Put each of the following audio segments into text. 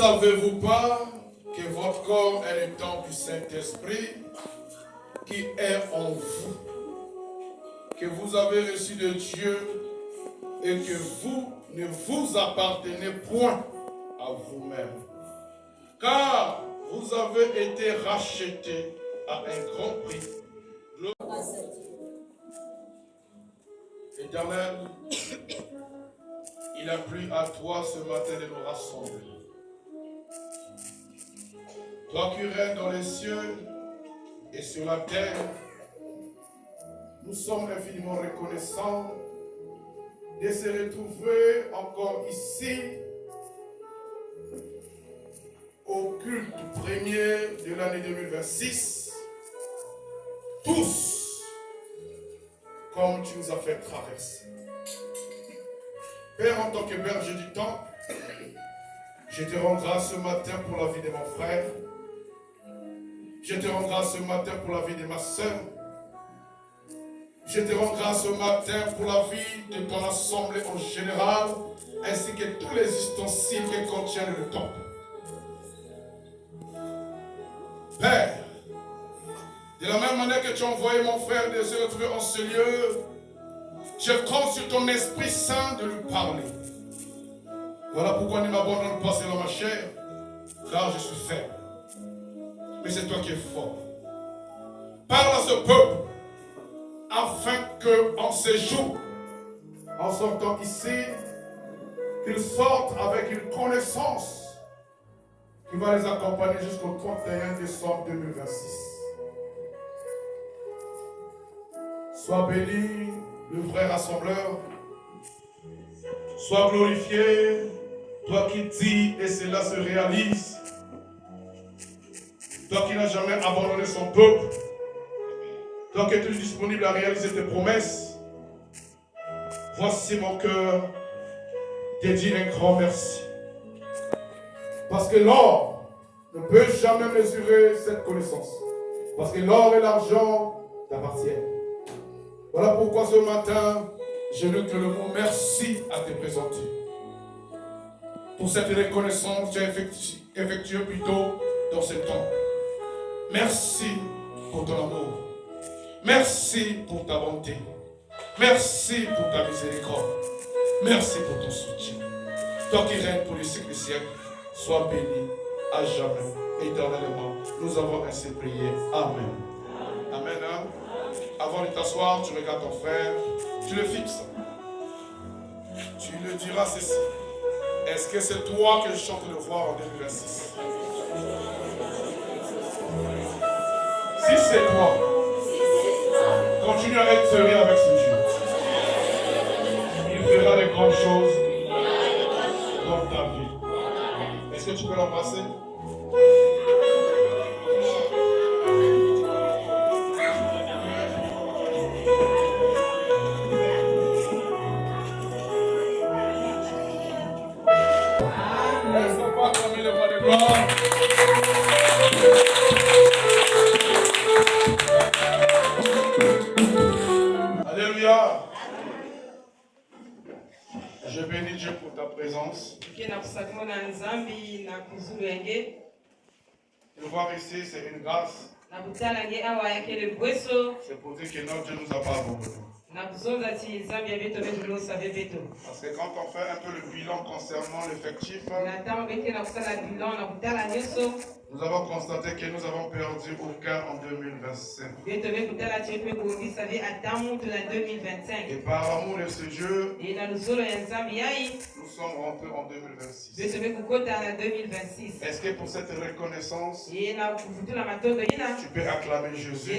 savez-vous pas que votre corps est le temple du Saint-Esprit qui est en vous, que vous avez reçu de Dieu et que vous ne vous appartenez point à vous-même, car vous avez été rachetés à un grand prix. Éternel, il a plu à toi ce matin de nous rassembler. Toi qui règnes dans les cieux et sur la terre, nous sommes infiniment reconnaissants de se retrouver encore ici au culte premier de l'année 2026, tous comme tu nous as fait traverser. Père, en tant que berger du temple, je te rends grâce ce matin pour la vie de mon frère. Je te rends grâce ce matin pour la vie de ma soeur. Je te rends grâce ce matin pour la vie de ton assemblée en général, ainsi que tous les ustensiles qui contiennent le temple. Père, de la même manière que tu as envoyé mon frère de se retrouver en ce lieu, je compte sur ton Esprit Saint de lui parler. Voilà pourquoi ne m'abandonne pas selon ma chair, car je suis faible. Mais c'est toi qui es fort. Parle à ce peuple, afin qu'en ces jours, en sortant ici, qu'ils sortent avec une connaissance qui va les accompagner jusqu'au 31 décembre 2026. Sois béni, le vrai rassembleur. Sois glorifié, toi qui dis et cela se réalise. Toi qui n'as jamais abandonné son peuple. Toi qui es toujours disponible à réaliser tes promesses. Voici mon cœur te dit un grand merci. Parce que l'or ne peut jamais mesurer cette connaissance. Parce que l'or et l'argent t'appartiennent. Voilà pourquoi ce matin, je n'ai que le mot merci à te présenter. Pour cette reconnaissance que tu as effectuée plutôt dans ce temps. Merci pour ton amour. Merci pour ta bonté. Merci pour ta miséricorde. Merci pour ton soutien. Toi qui règnes pour les siècles des siècles, sois béni à jamais, éternellement. Nous avons ainsi prié. Amen. Amen. Hein? Avant de t'asseoir, tu regardes ton frère, tu le fixes. Tu lui diras ceci. Est-ce que c'est toi que je chante le voir en 2026? Si c'est toi, continue à être sérieux avec ce Dieu. Il fera de grandes choses dans ta vie. Est-ce que tu peux l'embrasser? Laisse-moi pas fermer les voix de gloire. Alléluia. Je bénis Dieu pour ta présence. De voir ici, c'est une grâce. C'est pour dire que notre Dieu nous a pas abandonnés. Parce que quand on fait un peu le bilan concernant l'effectif, nous avons constaté que nous avons perdu aucun en 2025. Et par l'amour de ce Dieu, nous sommes rentrés en 2026. Est-ce que pour cette reconnaissance, tu peux acclamer Jésus?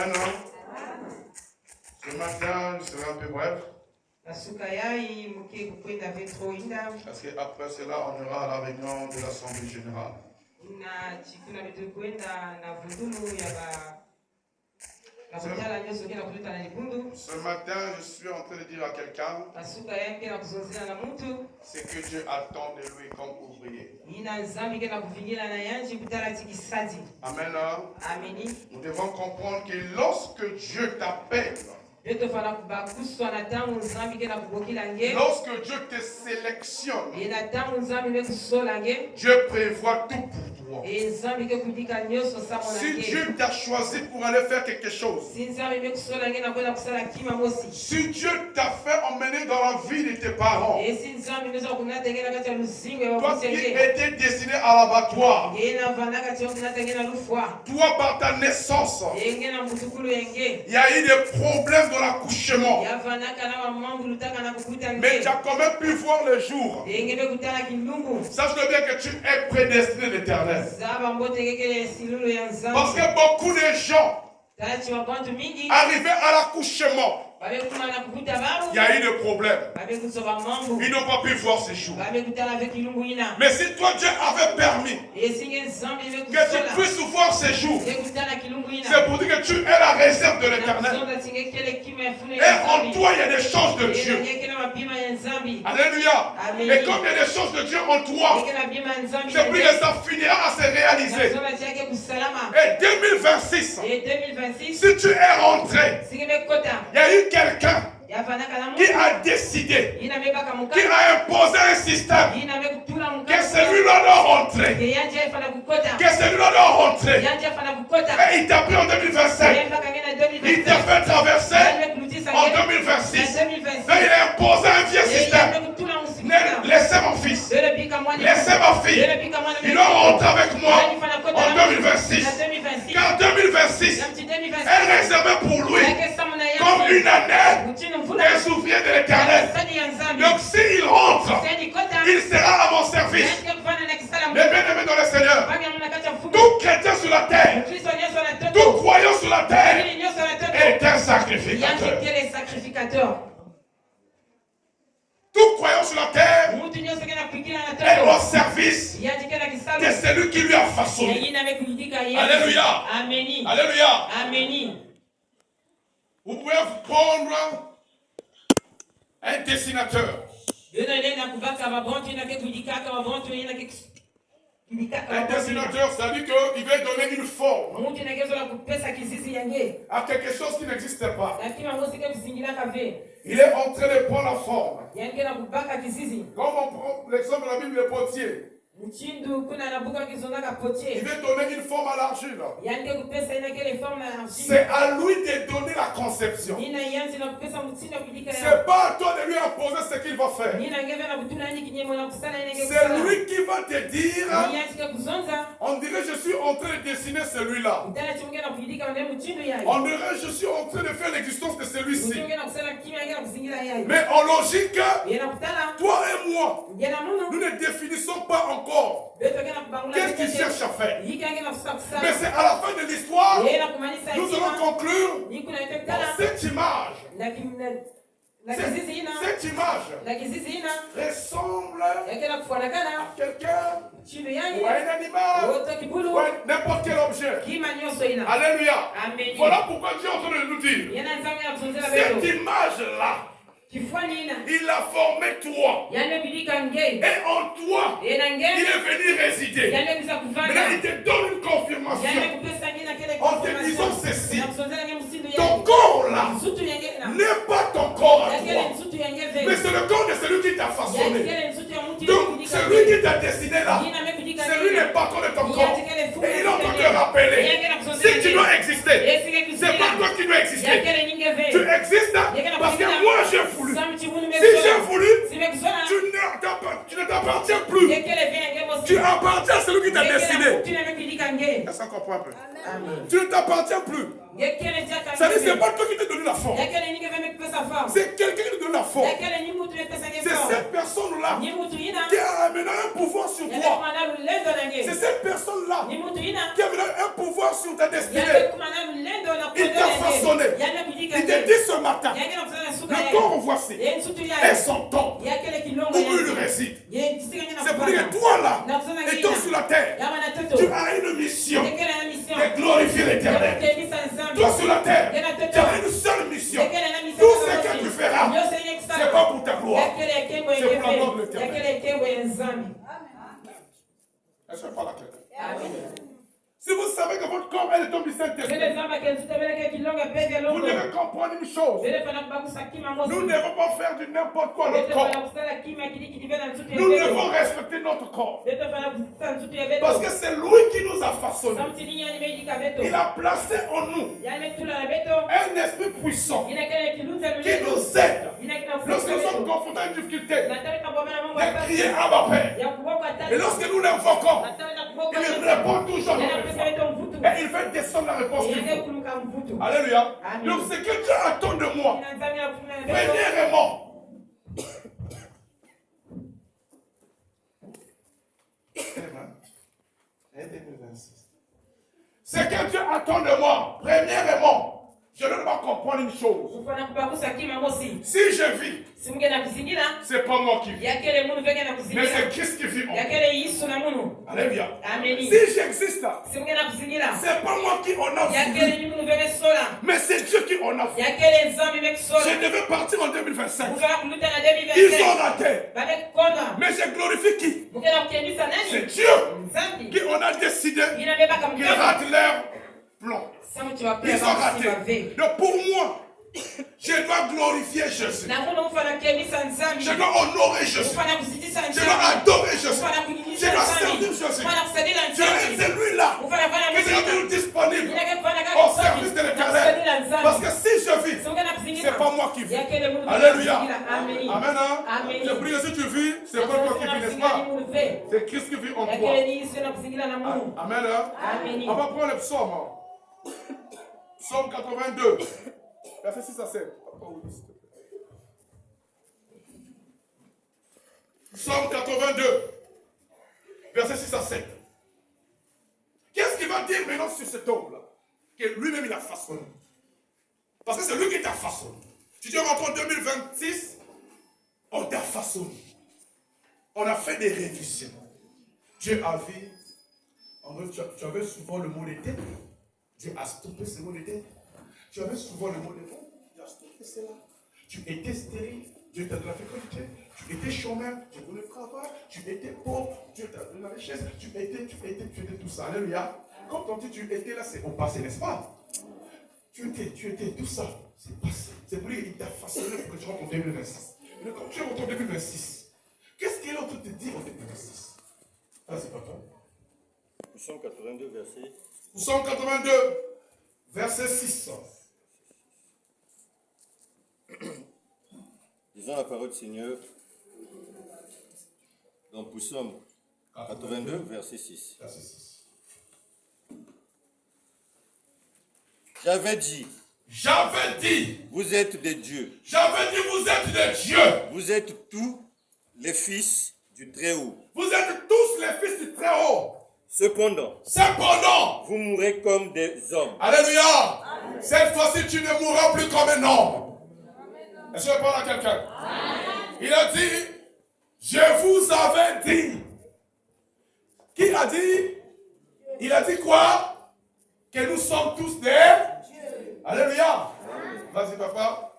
Amen. Ce matin, je serai un peu bref. Parce qu'après cela, on ira à la réunion de l'Assemblée générale. Ce matin, je suis en train de dire à quelqu'un ce que Dieu attend de lui comme ouvrier. Amen. Nous devons comprendre que lorsque Dieu t'appelle, Lorsque Dieu te sélectionne, Dieu prévoit tout pour toi. Si Dieu t'a choisi pour aller faire quelque chose, si Dieu t'a fait emmener dans la vie de tes parents, toi qui étais destiné à l'abattoir, toi par ta naissance, il y a eu des problèmes dans l'accouchement, mais tu as quand même pu voir le jour. Sache-le bien que tu es prédestiné l'Éternel. Parce que beaucoup de gens arrivés à l'accouchement, il y a eu des problèmes. Ils n'ont pas pu voir ces jours. Mais si toi Dieu avait permis que tu puisses voir ces jours, c'est pour dire que tu es la réserve de l'Éternel. Et en toi il y a des choses de Dieu. Alléluia. Et comme il y a des choses de Dieu en toi, c'est pour que ça finira à se réaliser. Et 2026, si tu es rentré, il y a eu quelqu'un qui a décidé, qui a imposé un système, que celui-là doit rentrer, que celui-là doit rentrer. Et il t'a pris en 2025, il t'a fait traverser en 2026. Et il a imposé un vieux système. Laissez mon fils, laissez ma fille, il doit rentrer avec moi en 2026. Car 2026 est réservé pour lui comme une année des souvenirs de l'Éternel. Donc s'il rentre, il sera à mon service. Les bien-aimés dans le Seigneur, tout chrétien sur la terre, tout croyant sur la terre est un sacrificateur. Tout croyant sur la terre est au service de celui qui lui a façonné. Alléluia. Alléluia. Vous pouvez prendre un dessinateur. Un dessinateur, ça veut dire qu'il veut donner une forme à quelque chose qui n'existe pas. Il est en train de prendre la forme. Comme on prend l'exemple de la Bible, le potier. Il veut donner une forme à l'argile. C'est à lui de donner la conception. C'est pas à toi de lui imposer ce qu'il va faire. C'est lui qui va te dire, on dirait je suis en train de dessiner celui-là. On dirait je suis en train de faire l'existence de celui-ci. Mais en logique, toi et moi, nous ne définissons pas encore qu'est-ce qu'il cherche à faire. Mais c'est à la fin de l'histoire, nous allons conclure par cette image. Cette image ressemble à quelqu'un ou à un animal ou à n'importe quel objet. Alléluia. Voilà pourquoi Dieu est en train de nous dire cette image-là, il a formé toi. Et en toi, il est venu résider. Maintenant, il te donne une confirmation en te disant ceci. Ton corps là n'est pas ton corps à toi, mais c'est le corps de celui qui t'a façonné. Donc, celui qui t'a dessiné là, celui n'est pas encore de ton corps. Et il est en train de te rappeler, si tu dois exister, c'est pas toi qui dois exister. Tu existes parce que moi j'ai voulu. Si j'ai voulu, tu ne t'appartiens plus. Tu appartiens à celui qui t'a dessiné. Est-ce qu'on comprend un peu? Tu ne t'appartiens plus. Ça dit, c'est pas toi qui t'es donné la forme. C'est quelqu'un qui te donne la forme. C'est cette personne-là qui a amené un pouvoir sur toi. C'est cette personne-là qui a amené un pouvoir sur ta destinée. Il t'a façonné. Il t'a dit ce matin, le corps voici est son temple où il réside. C'est pour dire que toi là, étant sur la terre, tu as une mission de glorifier l'Éternel. Toi sur la terre, tu as une seule mission. Tout ce que tu feras, c'est pas pour ta gloire, c'est pour la gloire de l'Éternel. Est-ce que pas la clé? Si vous savez que votre corps est le temple du Saint-Esprit, vous devez comprendre une chose. Nous ne devons pas faire du n'importe quoi notre corps. Nous devons respecter notre corps. Parce que c'est lui qui nous a façonnés. Il a placé en nous un esprit puissant qui nous aide. Lorsque nous sommes confrontés à une difficulté, de crier à ma Père. Et lorsque nous l'invoquons, il répond toujours à notre prière. Et il fait descendre la réponse qu'il faut. Alléluia. Donc ce que Dieu attend de moi, premièrement, ce que Dieu attend de moi, premièrement, je ne dois pas comprendre une chose. Si je vis, c'est pas moi qui vis, mais c'est Christ qui vit en moi. Alléluia. Si j'existe là, c'est pas moi qui en a voulu, mais c'est Dieu qui en a voulu. Je devais partir en 2025. Ils ont raté. Mais je glorifie qui? C'est Dieu qui en a décidé qu'ils ratent leur plan. Ils ont raté. Donc pour moi, je dois glorifier Jésus. Je dois honorer Jésus. Je dois adorer Jésus. Je dois servir Jésus. C'est lui-là qui est toujours disponible au service de l'Éternel. Parce que si je vis, c'est pas moi qui vis. Alléluia. Amen. Je prie que si tu vis, c'est pas toi qui vis, n'est-ce pas? C'est Christ qui vit en toi. Amen. On va prendre le psaume. Psaume 82. Verset 6 à 7. Psaume 82. Verset 6 à 7. Qu'est-ce qu'il va dire maintenant sur cet homme-là? Que lui-même il a façonné. Parce que c'est lui qui t'a façonné. Tu dis rentre en 2026, on t'a façonné. On a fait des révisions. Dieu a vu. Tu avais souvent le mot d'été. Dieu a stoppé ce mot d'été. Tu avais souvent le mot d'été. Dieu a stoppé cela. Tu étais stérile. Dieu t'a donné la fécondité. Tu étais chômeur. Dieu t'a donné le travail. Tu étais pauvre. Dieu t'a donné la richesse. Tu étais tout ça. Alléluia. Quand on dit tu étais là, c'est au passé, n'est-ce pas? Tu étais tout ça. C'est passé. C'est pour lui qu'il t'a façonné pour que tu rentres en 2026. Mais quand tu rentres en 2026, qu'est-ce qu'il est en train de te dire en 2026? Vas-y, papa. Psaume 82, verset. Psaume 82, verset 6. Disons la parole du Seigneur dans Psaume 82, verset 6. Verset 6. J'avais dit, vous êtes des dieux. J'avais dit, vous êtes des dieux. Vous êtes tous les fils du Très-Haut. Vous êtes tous les fils du Très-Haut. Cependant, vous mourrez comme des hommes. Alléluia. Cette fois-ci, tu ne mourras plus comme un homme. Est-ce que je parle à quelqu'un? Il a dit, je vous avais dit. Qui a dit? Il a dit quoi? Que nous sommes tous des dieux. Alléluia. Vas-y, papa.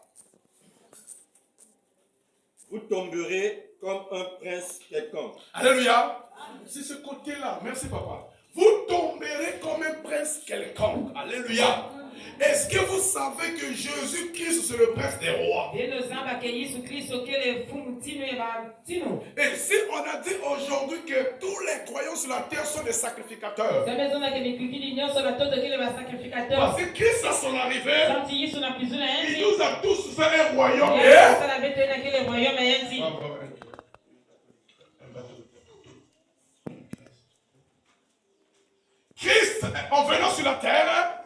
Vous tomberez comme un prince quelconque. Alléluia. C'est ce côté-là. Merci, papa. Vous tomberez comme un prince quelconque. Alléluia. Est-ce que vous savez que Jésus-Christ, c'est le prince des rois? Et si on a dit aujourd'hui que tous les croyants sur la terre sont des sacrificateurs, parce que Christ à son arrivée, il nous a tous fait un royaume. Christ, en venant sur la terre,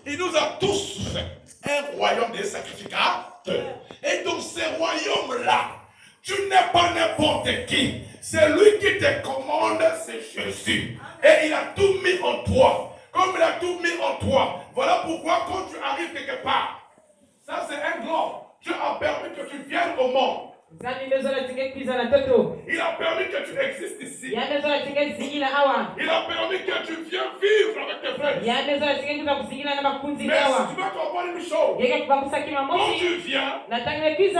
il nous a tous fait un royaume des sacrificateurs. Et dans ce royaume-là, tu n'es pas n'importe qui. C'est lui qui te commande, c'est Jésus. Et il a tout mis en toi. Comme il a tout mis en toi. Voilà pourquoi quand tu arrives quelque part, ça c'est un grand. Dieu a permis que tu viennes au monde. Il a permis que tu existes ici. Il a permis que tu viennes vivre avec tes frères. Mais si tu vas comprendre une chose, quand tu viens, quand tu es arrivé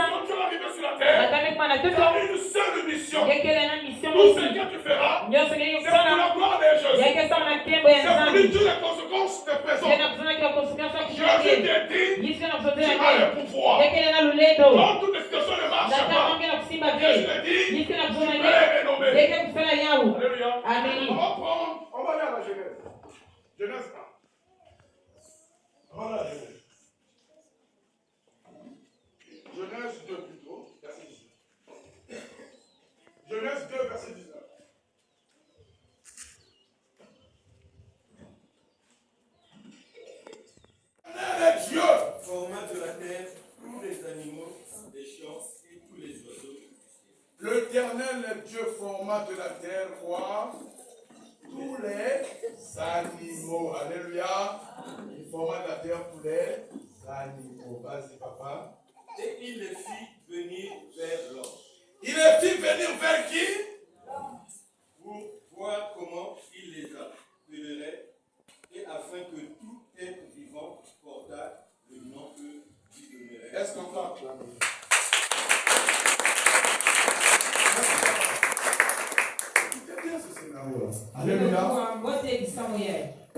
sur la terre, tu as une seule mission. Tout ce que tu feras, c'est pour la gloire de Jésus. Jésus. C'est pour lui toutes les conséquences de présent. Jésus te dit, tu as le pouvoir. Dans toutes les situations ne marchent pas. Jésus te dit, tu peux les renommer. Alléluia. Amen. On va aller à la Genèse. Genèse 1. On va aller à la Genèse. Genèse 2 plutôt, verset 19. Genèse 2, verset 19. Dieu forma de la terre tous les animaux des champs et tous les oiseaux. L'Éternel Dieu forma de la terre quoi? Tous les animaux. Alléluia. Il forma de la terre tous les animaux. Vas-y, papa. Et il les fit venir vers l'homme. Il les fit venir vers qui? Pour voir comment il les appellerait et afin que tout être vivant portât le nom que lui donnerait. Est-ce qu'on peut acclamer? Écoutez bien ce scénario. Alléluia.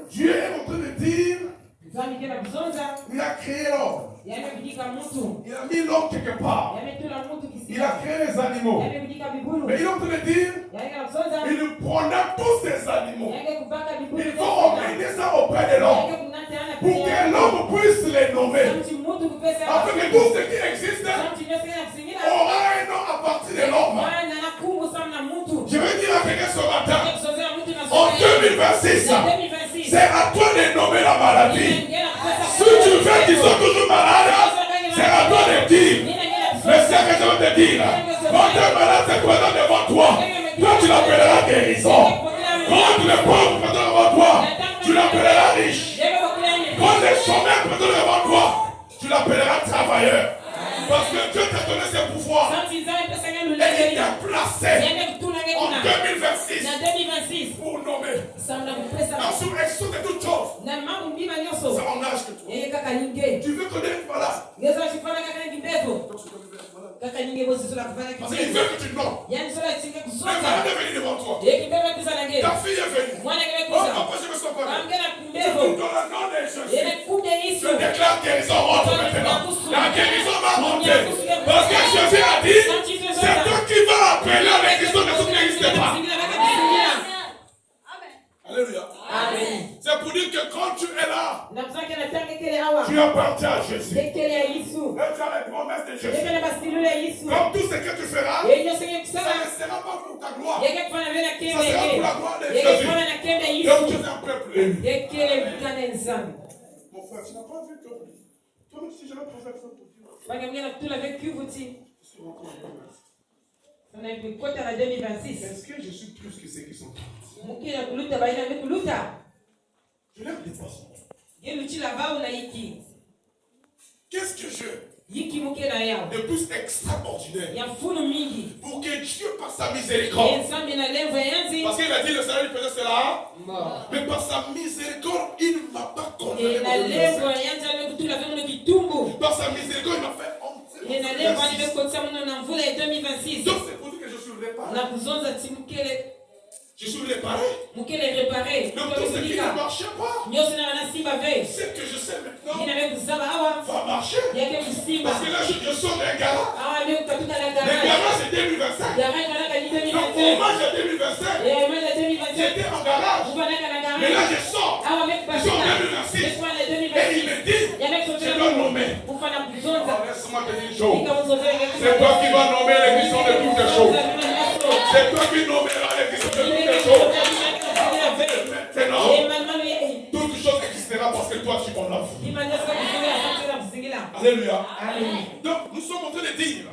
Dieu est en train de dire, il a créé l'homme. Il a mis l'homme quelque part. Il a créé les animaux. Mais il est en train de dire, il prendra tous ces animaux. Il faut emmener ça auprès de l'homme. Pour que l'homme puisse les nommer. Afin que tout ce qui existe aura un nom à partir de l'homme. Je veux dire à quelqu'un ce matin, en 2026, c'est à toi de nommer la maladie. Si tu veux qu'ils sont toujours malades, c'est à toi de dire. Mais c'est ce que je veux te dire. Quand tu es malade, c'est présent devant toi. Toi, tu l'appelleras guérison. Quand le pauvre est présent devant toi, tu l'appelleras riche. Quand les chômeurs sont présents devant toi, tu l'appelleras travailleur. Parce que Dieu t'a donné ses pouvoirs. Et il t'a placé en 2026 pour nommer. Sur l'excès de toutes choses, ça engage que toi. Tu veux connaître une malade. Parce qu'il veut que tu nommes. Le malade est venu devant toi. Ta fille est venue. Oh papa, je me sens pas bien. Dans le nom de Jésus, je déclare guérison rentre maintenant. La guérison va monter. Parce que Jésus a dit, c'est toi qui vas appeler à l'existence de ce qui n'existe pas. Alléluia. Amen. C'est pour dire que quand tu es là, tu appartiens à Jésus. Et tu as les promesses de Jésus. Comme tout ce que tu feras, ça ne sera pas pour ta gloire. Ça sera pour la gloire de Jésus. Donc tu es un peuple élu. Mon frère, tu n'as pas vu que toi-même si j'avais posé ça pour dire. Est-ce que je suis plus que ceux qui sont là? Je leur dépasse. Qu'est-ce que je de plus extraordinaire pour que Dieu par sa miséricorde, parce qu'il a dit le salaire du péché c'est là, mais par sa miséricorde il ne m'a pas condamné. Par sa miséricorde il m'a fait honte. Donc c'est pour dire que je suis réparé. Je suis réparé. Donc tout ce qui ne marchait pas, ce que je sais maintenant va marcher. Parce que là je sors d'un garage. Le garage c'est 2025. Donc au mois de 2025, j'étais en garage. Mais là je sors. Je sors en 2026. Et il me dit, je dois nommer. Laisse-moi te dire une chose. C'est toi qui vas nommer l'émission de toutes les choses. C'est toi qui nommeras l'émission de toutes les choses. Maintenant, toute chose existera parce que toi tu en as vu. Alléluia. Donc nous sommes en train de dire,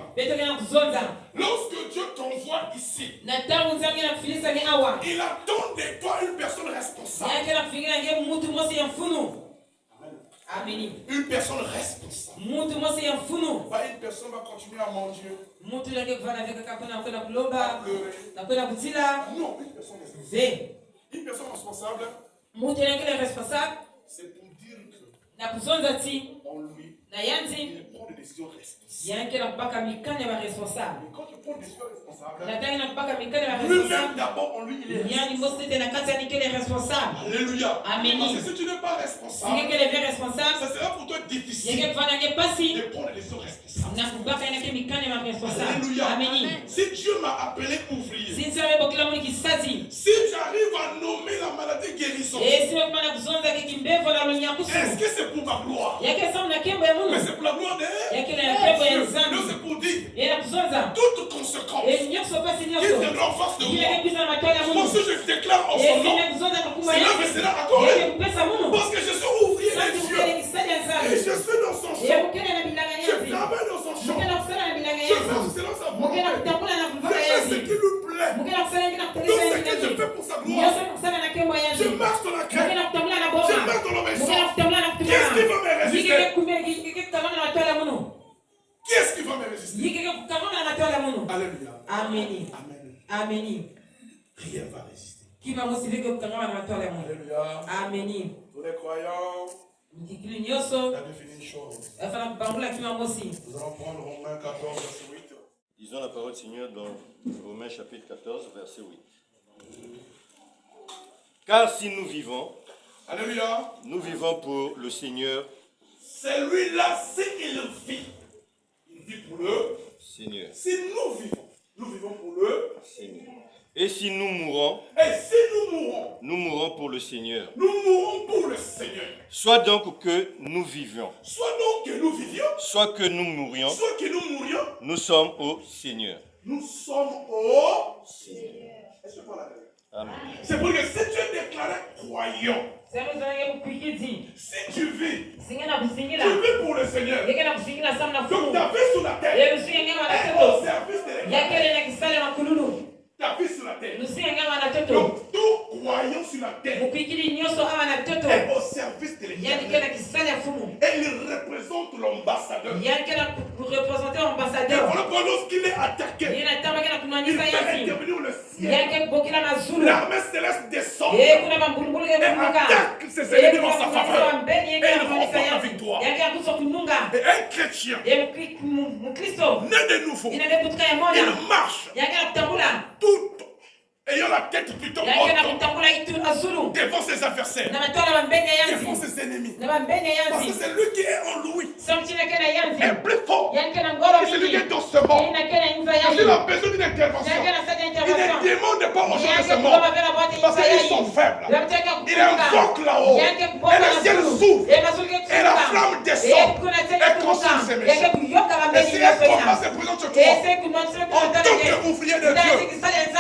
lorsque Dieu t'envoie ici, il attend de toi une personne responsable. Une personne responsable. Pas une personne va continuer à mendier. Non, une personne responsable. Une personne responsable, c'est pour dire que en lui, Il prend des décisions responsables. Mais quand tu prends des décisions responsables, lui-même d'abord en lui, il est responsable. Alléluia. Amen. Parce que si tu n'es pas responsable, ça sera pour toi difficile de prendre des décisions responsables. Alléluia. Amen. Si Dieu m'a appelé ouvrier, si j'arrive à nommer la maladie guérison, est-ce que c'est pour ma gloire? Mais c'est pour la gloire de Dieu. Donc c'est pour dire toute conséquence qui viendra en face de moi. Moi, si je déclare en son nom, cela me sera accordé. Parce que je suis ouvrier de Dieu. Et je suis dans son champ. Je travaille dans son champ. Je marche selon sa volonté. Je fais ce qui lui plaît. Tout ce que je fais pour sa gloire. Je marche dans la crainte. Je marche dans l'obéissance. Qu'est-ce qui va me résister? Qu'est-ce qui va me résister? Alléluia. Amen. Amen. Rien va résister. Alléluia. Amen. Tous les croyants, on a défini une chose. Nous allons prendre Romains 14, verset 8. Lisons la parole du Seigneur dans Romains chapitre 14, verset 8. Car si nous vivons, Alléluia, nous vivons pour le Seigneur. Celui-là, s'il vit, il vit pour le Seigneur. Si nous vivons pour le Seigneur. Et si nous mourons, nous mourrons pour le Seigneur. Nous mourons pour le Seigneur. Soit donc que nous vivions, soit donc que nous vivions, soit que nous mourions, nous sommes au Seigneur. Nous sommes au Seigneur. Est-ce que tu parles? Amen. C'est pour que si tu es déclaré croyant, si tu vis pour le Seigneur, donc ta vie sur la terre est au service de l'Église. Ta vie sur la terre. Donc tout croyant sur la terre est au service de l'Église. Et il représente l'ambassadeur. Et voilà pourquoi lorsqu'il est attaqué, il fait intervenir le ciel. L'armée céleste descend et attaque ses ennemis en sa faveur. Et il remporte la victoire. Et un chrétien né de nouveau, il marche tout ayant la tête plutôt haute devant ses adversaires, devant ses ennemis. Parce que c'est lui qui est en lui est plus fort que celui qui est dans ce monde. Parce qu'il a besoin d'une intervention. Il ne demande pas aux gens de ce monde parce qu'ils sont faibles. Il invoque là-haut et le ciel s'ouvre et la flamme descend et consume ses méchants. Et si elle combat ses prisons sur toi, en tant qu'ouvrier de Dieu,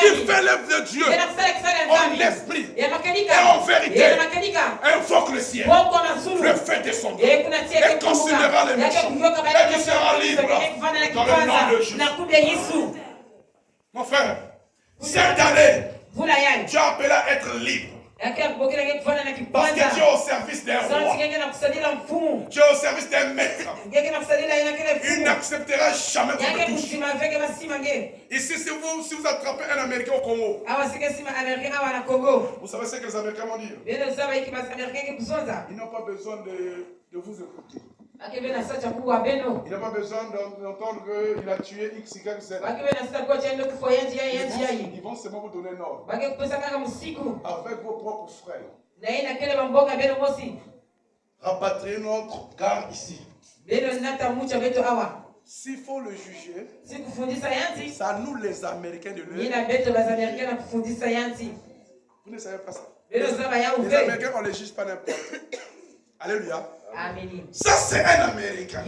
qui fait l'œuvre de Dieu en esprit et en vérité, invoque le ciel, le fait descendre et consumera les méchants. Et tu seras libre dans le nom de Jésus. Mon frère, cette année, tu as appelé à être libre. Parce que tu es au service d'un roi. Tu es au service d'un maître. Il n'acceptera jamais qu'on te touche. Ici, si vous attrapez un Américain au Congo, vous savez ce que les Américains vont dire? Ils n'ont pas besoin de vous écouter. Il n'a pas besoin d'entendre qu'il a tué X, Y, Z. Ils vont seulement vous donner un ordre. Avec vos propres frères. Rapatriez notre gars ici. S'il faut le juger, c'est à nous les Américains de l'Europe. Vous ne savez pas ça. Les Américains, on ne les juge pas n'importe. Alléluia. Amen. Ça, c'est un Américain.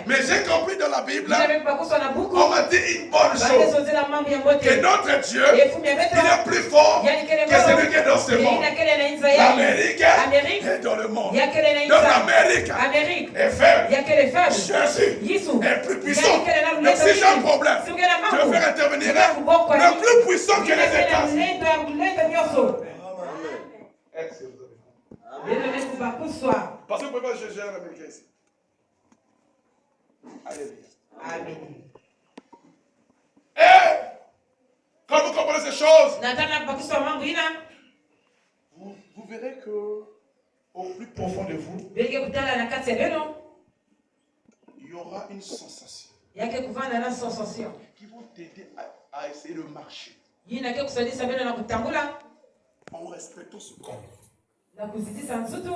Mais j'ai compris dans la Bible, on m'a dit une bonne chose. Que notre Dieu, il est plus fort que celui qui est dans ce monde. L'Amérique est dans le monde. Donc l'Amérique est faible. Jésus est plus puissant. Donc si j'ai un problème, je vais faire intervenir le plus puissant que les États-Unis. Parce que vous ne pouvez pas juger un Américain ici. Alléluia. Amen. Et quand vous comprenez ces choses, vous verrez que au plus profond de vous, y aura une sensation yake kuvana na sensation qui vont t'aider à essayer de marcher yinake kusaidia mbele na kutambula en respectant ce corps. na kuzidisha nzutu.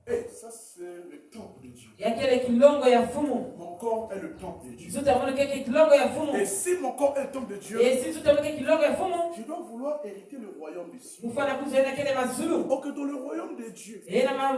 Et ça, c'est le temple de Dieu. Yakele kilongo ya fumu. Mon corps est le temple de Dieu. Nzutu amone keke kilongo ya fumu. Et si mon corps est le temple de Dieu, et si tu amone kilongo ya fumu, je dois vouloir hériter le royaume des cieux. Mufana kuzena kele mazulu. Oh, que dans le royaume de Dieu, et na ma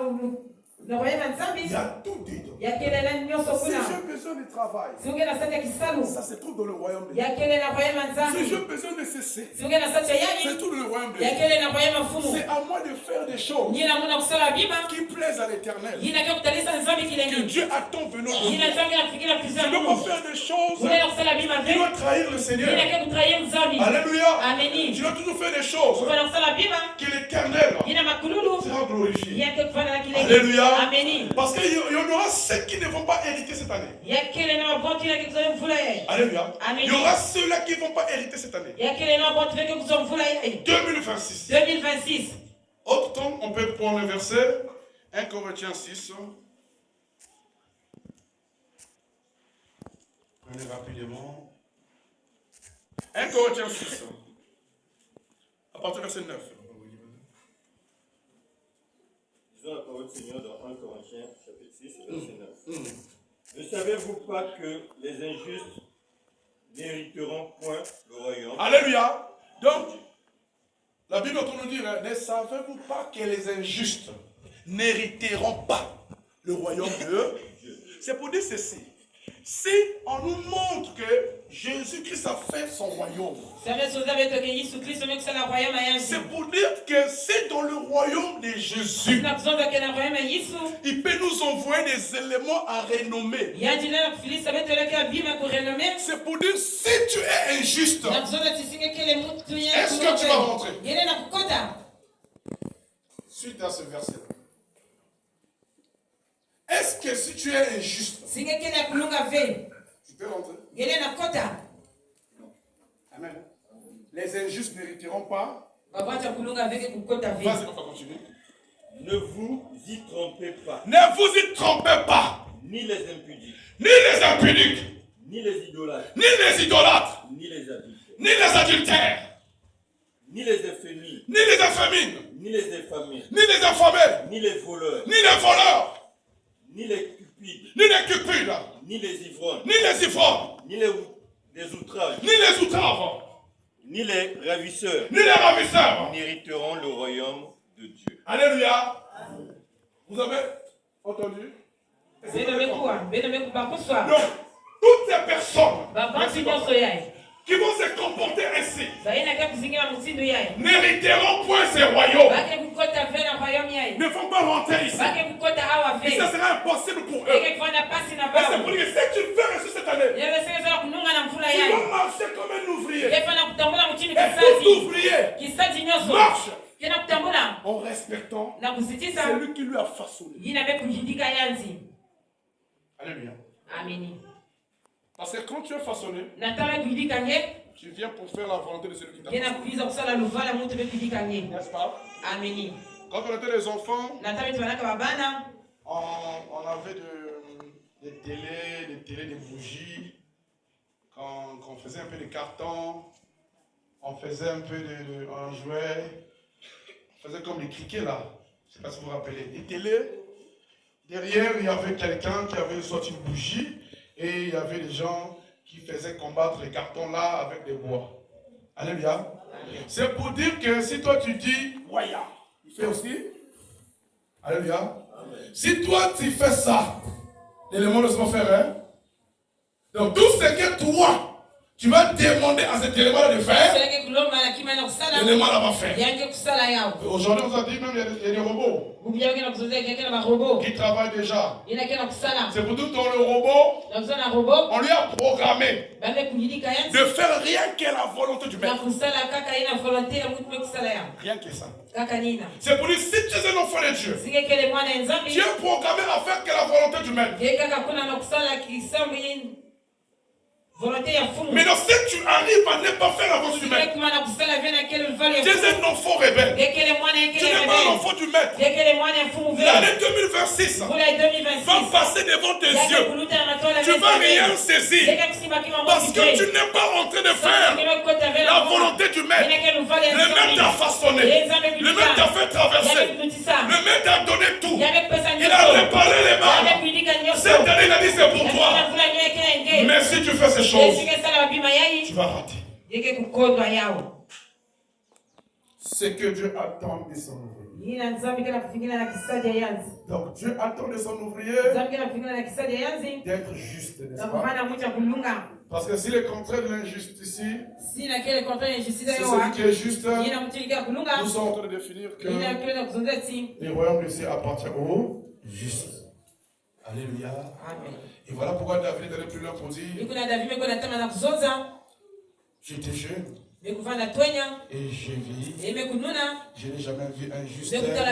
na royaume nzambi, il y a tout dedans. Yakele na nyoso Si kuna. j'ai besoin de travail, Sungena sata kisalu. ça se trouve dans le royaume de Dieu. Yakele na royaume nzambi. Si j'ai besoin de cesser, Sungena sata yaki. c'est tout dans le royaume de Dieu. Yakele na royaume fumu. C'est à moi de faire des choses Yina muna kusala bima. qui plaisent à l'Éternel. Yina ke kutalisa nzambi Que kilengi. Dieu attend venant de Yina nous. nzambi nafikira Je kufikira ne peux pas Mungu. faire des choses Yina kusala bima qui ve. doivent trahir le Seigneur. Yina ke kutrahia nzambi. Alléluia. Ameni. Tu dois toujours faire des choses Ufana kusala bima. que l'Éternel Yina makululu. sera glorifié. Yake kufana na kilengi. Alléluia. Ameni. Parce qu'il y en aura ceux qui ne vont pas hériter cette année. Yakele na mabonti na kuzomvula mvula yai. Alléluia. Amen. Il y aura ceux-là qui ne vont pas hériter cette année. Yakele na mabonti na kuzomvula mvula yai. 2026. 2026. Autre temps, on peut prendre le verset 1 Corinthiens 6. Prenez rapidement. 1 Corinthiens 6. À partir du verset 9. Disons la parole du Seigneur dans 1 Corinthiens chapitre 6, verset 9. Ne savez-vous pas que les injustes n'hériteront point le royaume? Alléluia. Donc, la Bible entend nous dire, ne savez-vous pas que les injustes n'hériteront pas le royaume de Dieu? C'est pour dire ceci. Si on nous montre que Jésus-Christ a fait son royaume, c'est pour dire que c'est dans le royaume de Jésus. Il peut nous envoyer des éléments à renommer. C'est pour dire si tu es injuste, est-ce que tu vas rentrer? Suite à ce verset. Est-ce que si tu es injuste, tu peux rentrer? Amen. Les injustes n'hériteront pas. Vas-y, on va continuer. Ne vous y trompez pas. Ne vous y trompez pas. Ni les impudiques. Ni les impudiques. Ni les idolâtres. Ni les idolâtres. Ni les adultères. Ni les adultères. Ni les efféminés. Ni les infémines. Ni les infamés. Ni les affamés. Ni les voleurs. Ni les voleurs. Ni les cupides. Ni les cupides. Ni les ivrognes. Ni les ivrognes. Ni les outrages. Ni les outrages. Ni les ravisseurs. Ni les ravisseurs n'hériteront le royaume de Dieu. Alléluia. Vous avez entendu? Donc, toutes ces personnes qui vont se comporter ainsi n'hériteront point ces royaumes. Ne vont pas rentrer ici. Et ça sera impossible pour eux. Et c'est pour dire que si tu veux rester cette année, tu dois marcher comme un ouvrier. Et tout ouvrier marche en respectant celui qui lui a façonné. Alléluia. Parce que quand tu es façonné, tu viens pour faire la volonté de celui qui t'a façonné. N'est-ce pas? Quand on était des enfants, on avait des télés, des bougies. Quand on faisait un peu de carton, on faisait un peu on jouait. On faisait comme les criquets là. Je ne sais pas si vous vous rappelez. Les télés, derrière, il y avait quelqu'un qui avait sorti une bougie. Et il y avait des gens qui faisaient combattre les cartons là avec des bois. Alléluia. C'est pour dire que si toi tu dis, Waya, il fait aussi. Alléluia. Amen. Si toi tu fais ça, l'élément ne se va faire. Hein? Donc tout ce que toi, tu vas demander à cet élément de faire, l'élément là va faire. Aujourd'hui, on vous a dit même il y a des robots qui travaillent déjà. C'est pour tout dans le robot, on lui a programmé de faire rien que la volonté du maître. Rien que ça. C'est pour dire si tu es un enfant de Dieu, tu es programmé à faire que la volonté du maître. Mais donc, si tu arrives à ne pas faire la volonté du maître, tu es un enfant rebelle. Tu n'es pas un enfant enfants du maître, dès que les mois d'un fou veulent, l'année 2026 pour l'année 2026, va passer devant tes yeux. Tu ne vas rien saisir. Parce que tu n'es pas en train de faire la volonté du maître. Le maître t'a façonné. Le maître t'a fait traverser. Le maître t'a donné tout. Il a réparé les mains. Cette année, il a dit c'est pour toi. Mais si tu fais ces choses, tu vas rater. Ce que Dieu attend de son ouvrier. Donc Dieu attend de son ouvrier d'être juste, n'est-ce pas? Parce que si le contraire de l'injustice ici, c'est celui qui est juste, nous sommes en train de définir que le royaume de Dieu appartient aux justes. Alléluia. Et voilà pourquoi David est allé plus loin pour dire, j'étais jeune. Et je vis. Je n'ai jamais vu un juste. Alléluia.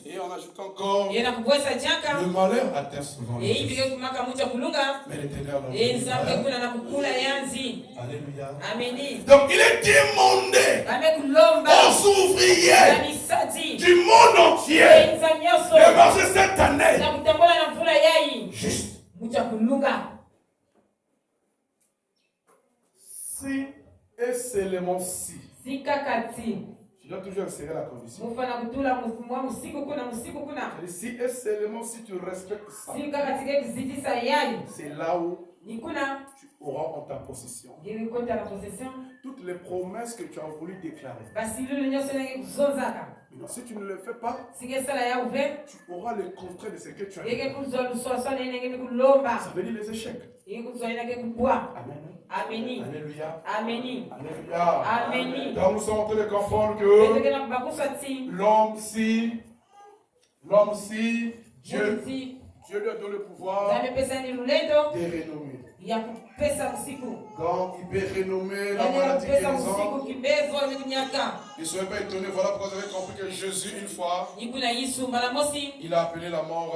Et on ajoute encore, le malheur atteint souvent les justes. Mais l'Éternel Alléluia. Donc il est demandé aux ouvriers du monde entier de marcher cette année juste. Si et seulement si. Tu dois toujours insérer la condition. Si et seulement si tu respectes ça, c'est là où tu auras en ta possession toutes les promesses que tu as voulu déclarer. Mais si tu ne le fais pas, tu auras le contraire de ce que tu as dit. Ça veut dire les échecs. Amen. Alléluia. Alléluia. Donc nous sommes en train de comprendre que l'homme si Dieu lui a donné le pouvoir de renommer. Donc il peut renommer la maladie que nous avons. Ne soyez pas étonnés, voilà pourquoi vous avez compris que Jésus une fois, il a appelé la mort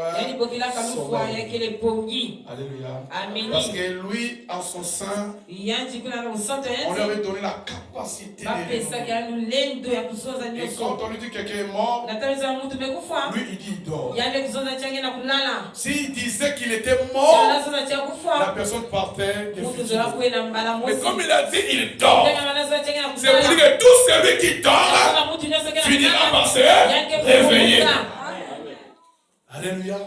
sommeil. Alléluia. Parce que lui, en son sein, on lui avait donné la capacité de renommer. Et quand on lui dit que quelqu'un est mort, lui il dit il dort. S'il disait qu'il était mort, la personne partait définitivement. Mais comme il a dit il dort, c'est pour dire que tout celui qui dort finira par se réveiller. Alléluia.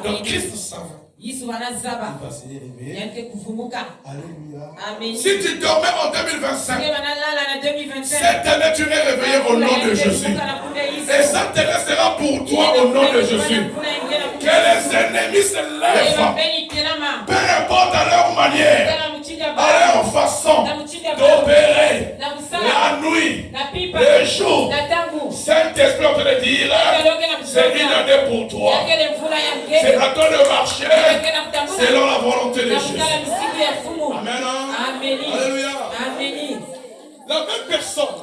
Donc Christ savait. Il va se réveiller. Alléluia. Si tu dormais en 2025, cette année tu es réveillé au nom de Jésus. Et cette année sera pour toi au nom de Jésus. Que les ennemis se lèvent, peu importe à leur manière, à leur façon d'opérer, la nuit, le jour. Saint-Esprit en train de dire, c'est une année pour toi. C'est à toi de marcher selon la volonté de Jésus. Amen. Alléluia. La même personne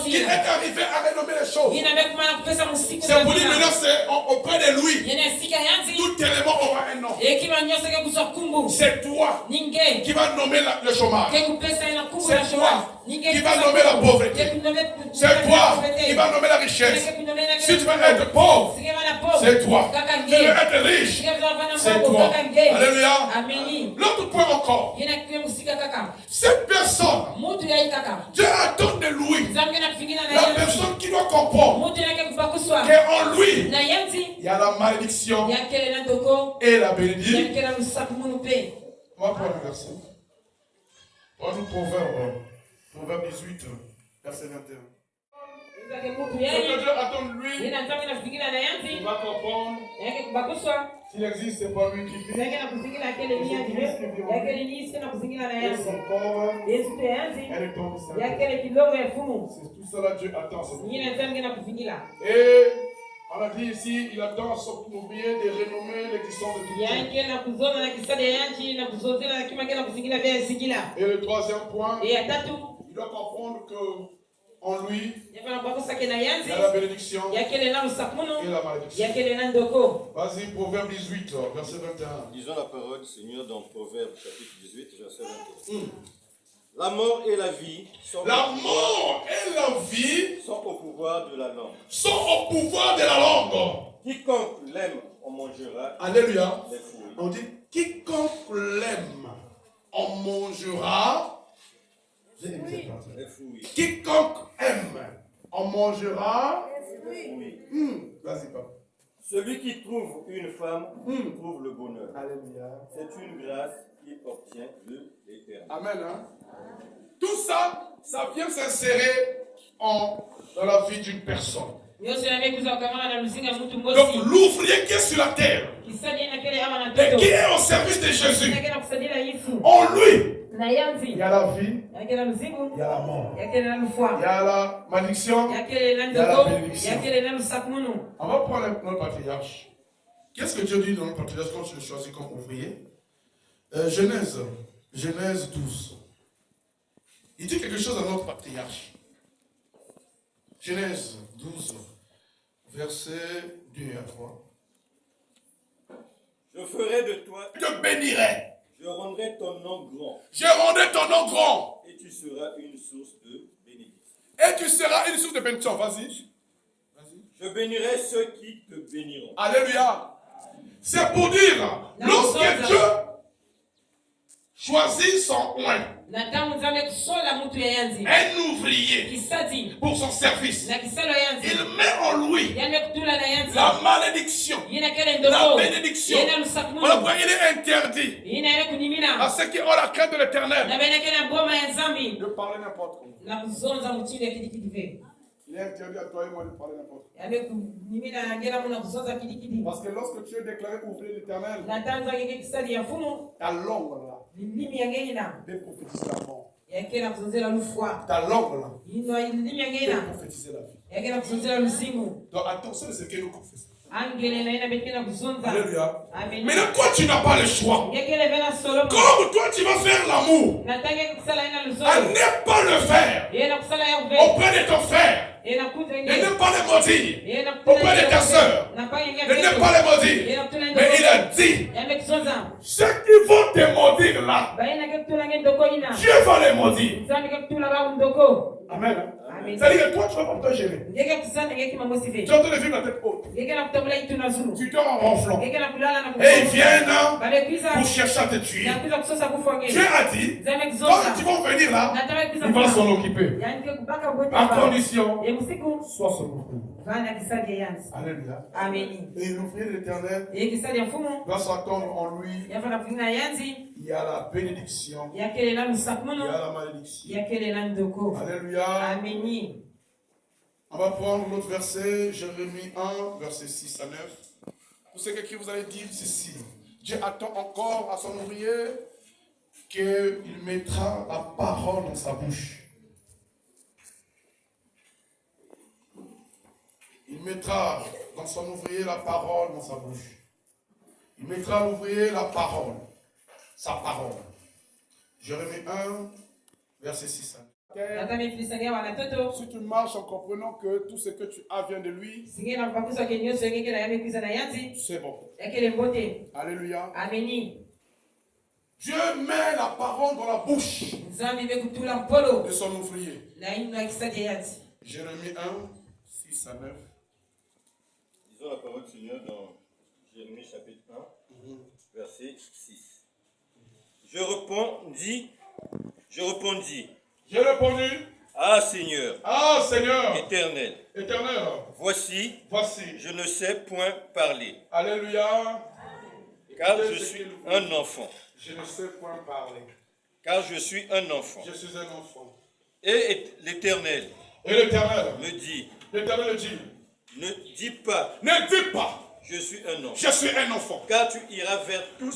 qui est arrivée à renommer les choses, c'est pour dire maintenant c'est auprès de lui. Tout élément aura un nom. C'est toi qui vas nommer le chômage. C'est toi qui va nommer la pauvreté. C'est toi qui va nommer la richesse. Si tu veux être pauvre, c'est toi. Si tu veux être riche, c'est toi. Alléluia. L'autre point encore. Cette personne, Dieu attend de lui la personne qui doit comprendre qu'en lui, il y a la malédiction et la bénédiction. On va prendre le verset. Prends-nous Proverbe 18, verset 21. Ce que Dieu attend de lui, il va comprendre. S'il existe, c'est pas lui qui vit. C'est son corps. Elle est tombée. C'est tout cela Dieu attend. Et on a dit ici, il attend son ouvrier de renommer l'existence de tout. Et le troisième point, il doit comprendre que en lui, il y a la bénédiction et la malédiction. Vas-y, Proverbe 18, verset 21. Disons la parole du Seigneur dans Proverbe chapitre 18, verset 21. La mort et la vie sont, La mort et la vie sont au pouvoir de la langue. sont au pouvoir de la langue. Quiconque l'aime en mangera Alléluia. les fruits. On dit, quiconque l'aime en mangera. Vous avez aimé cette phrase? Les fruits. Quiconque aime en mangera. Oui. Vas-y, papa. Celui qui trouve une femme trouve le bonheur. Alléluia. C'est une grâce qu'il obtient de l'Éternel. Amen. Hein? Tout ça, ça vient s'insérer dans la vie d'une personne. Donc l'ouvrier qui est sur la terre et qui est au service de Jésus, en lui, il y a la vie, il y a la mort, il y a la malédiction, il y a la bénédiction. On va prendre notre patriarche. Qu'est-ce que Dieu dit dans le patriarche quand je le choisis comme ouvrier? Genèse 12. Il dit quelque chose à notre patriarche. Genèse 12, verset 2 à 3. Je ferai de toi, Je te bénirai. je rendrai ton nom grand, Je rendrai ton nom grand. et tu seras une source de bénédiction. Et tu seras une source de bénédiction. Vas-y. Je bénirai ceux qui te béniront. Alléluia. C'est pour dire, lorsque Dieu choisit son oint, un ouvrier pour son service, il met en lui la malédiction, la bénédiction. Voilà pourquoi il est interdit à ceux qui ont la crainte de l'Éternel de parler n'importe comment. Il est interdit à toi et moi de parler n'importe quoi. Parce que lorsque tu es déclaré ouvrier de l'Éternel, ta langue là, de prophétiser la mort. Ta langue là, de prophétiser la vie. Donc attention à ce que nous confessons. Alléluia. Maintenant, toi, tu n'as pas le choix. Comme toi, tu vas faire l'amour, à ne pas le faire auprès de ton frère. Et ne pas les maudire auprès de ta soeur. Et ne pas les maudire. Mais il a dit, ceux qui vont te maudire là, Dieu va les maudire. Amen. C'est-à-dire que toi, tu vas pas te gêner. Tu es en train de vivre la tête haute. Tu dors en ronflant. Et ils viennent pour chercher à te tuer. Dieu a dit, quand ils vont venir là, il va s'en occuper. À condition, sois son ouvrier. Alléluia. Et l'ouvrier de l'Éternel doit s'attendre en lui. Il y a la bénédiction. Il y a la malédiction. Alléluia. On va prendre l'autre verset, Jérémie 1, verset 6 à 9. Pour ceux qui vous allez dire ceci. Dieu attend encore à son ouvrier qu'il mettra la parole dans sa bouche. Il mettra dans son ouvrier la parole dans sa bouche. Il mettra à l'ouvrier la parole. Sa parole. Jérémie 1, verset 6 à 9. Si tu marches en comprenant que tout ce que tu as vient de lui, c'est bon. Alléluia. Dieu met la parole dans la bouche de son ouvrier. Jérémie 1, 6 à 9. Lisons la parole du Seigneur dans Jérémie chapitre 1, verset 6. Je répondis. J'ai répondu. Ah Seigneur. Ah Seigneur. Éternel. Voici. Je ne sais point parler. Alléluia. Car je suis un enfant. Je ne sais point parler. Car je suis un enfant. Je suis un enfant. Et l'Éternel. Me dit. L'Éternel dit. Ne dis pas. Ne dis pas. Je suis un enfant. Je suis un enfant. Car tu iras vers tous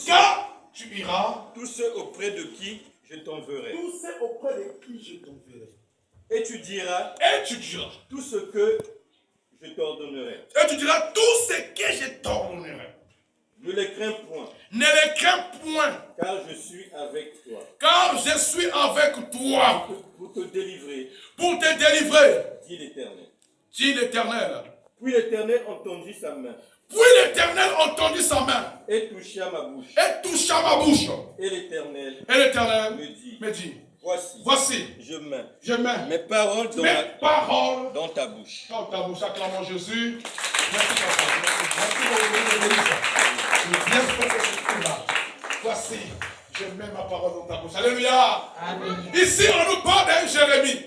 ceux auprès de qui je t'enverrai. Tous ceux auprès de qui je t'enverrai. Et tu diras. Tout ce que je t'ordonnerai. Et tu diras tout ce que je t'ordonnerai. Ne les crains point. Ne les crains point. Car je suis avec toi. Car je suis avec toi. Pour te délivrer. Pour te délivrer. Dit l'Éternel. Dit l'Éternel. Puis l'Éternel entendit sa main. Puis l'Éternel entendit sa main. Et toucha ma bouche. Et toucha ma bouche. Et l'Éternel me dit. Voici. mets mes paroles mes paroles dans ta bouche. dans ta bouche. Acclamons Jésus. Merci papa. Merci pour l'église. Je viens faire ce là. Voici. Je mets ma parole dans ta bouche. Alléluia. Amen. Ici, on nous parle d'un Jérémie.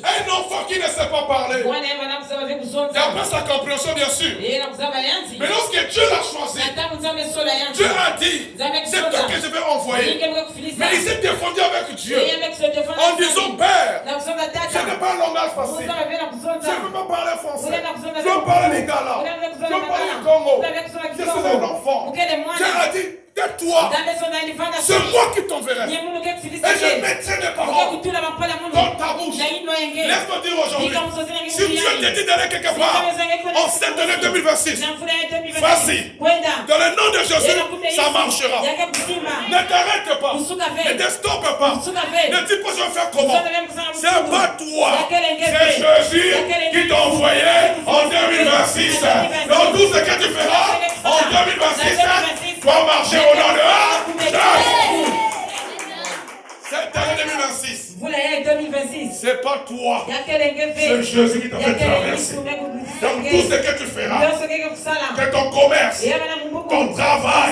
Un enfant qui ne sait pas parler. D'après sa compréhension, bien sûr. Mais lorsque Dieu l'a choisi, Dieu a dit, c'est toi que je vais envoyer. Mais il s'est défendu avec Dieu en disant, Père, je n'ai pas un langage facile. Je ne veux pas parler français. Je veux parler lingala. Je veux parler du Congo. Je suis un enfant. Dieu a dit, tais-toi. C'est moi qui t'enverrai. Et je mettrai mes paroles dans ta bouche. Laisse-moi dire aujourd'hui, si Dieu te dit d'aller quelque part, en cette année 2026, vas-y. Dans le nom de Jésus, ça marchera. Ne t'arrête pas. Ne te stoppe pas. Ne dis pas je vais faire comment. C'est pas toi. C'est Jésus qui t'a envoyé en 2026. Dans tout ce que tu feras en 2026, tu vas marcher au nom de Jésus. Cette année 2026, c'est pas toi, c'est Jésus qui t'a fait traverser. Dans tout ce que tu feras, que ton commerce, ton travail,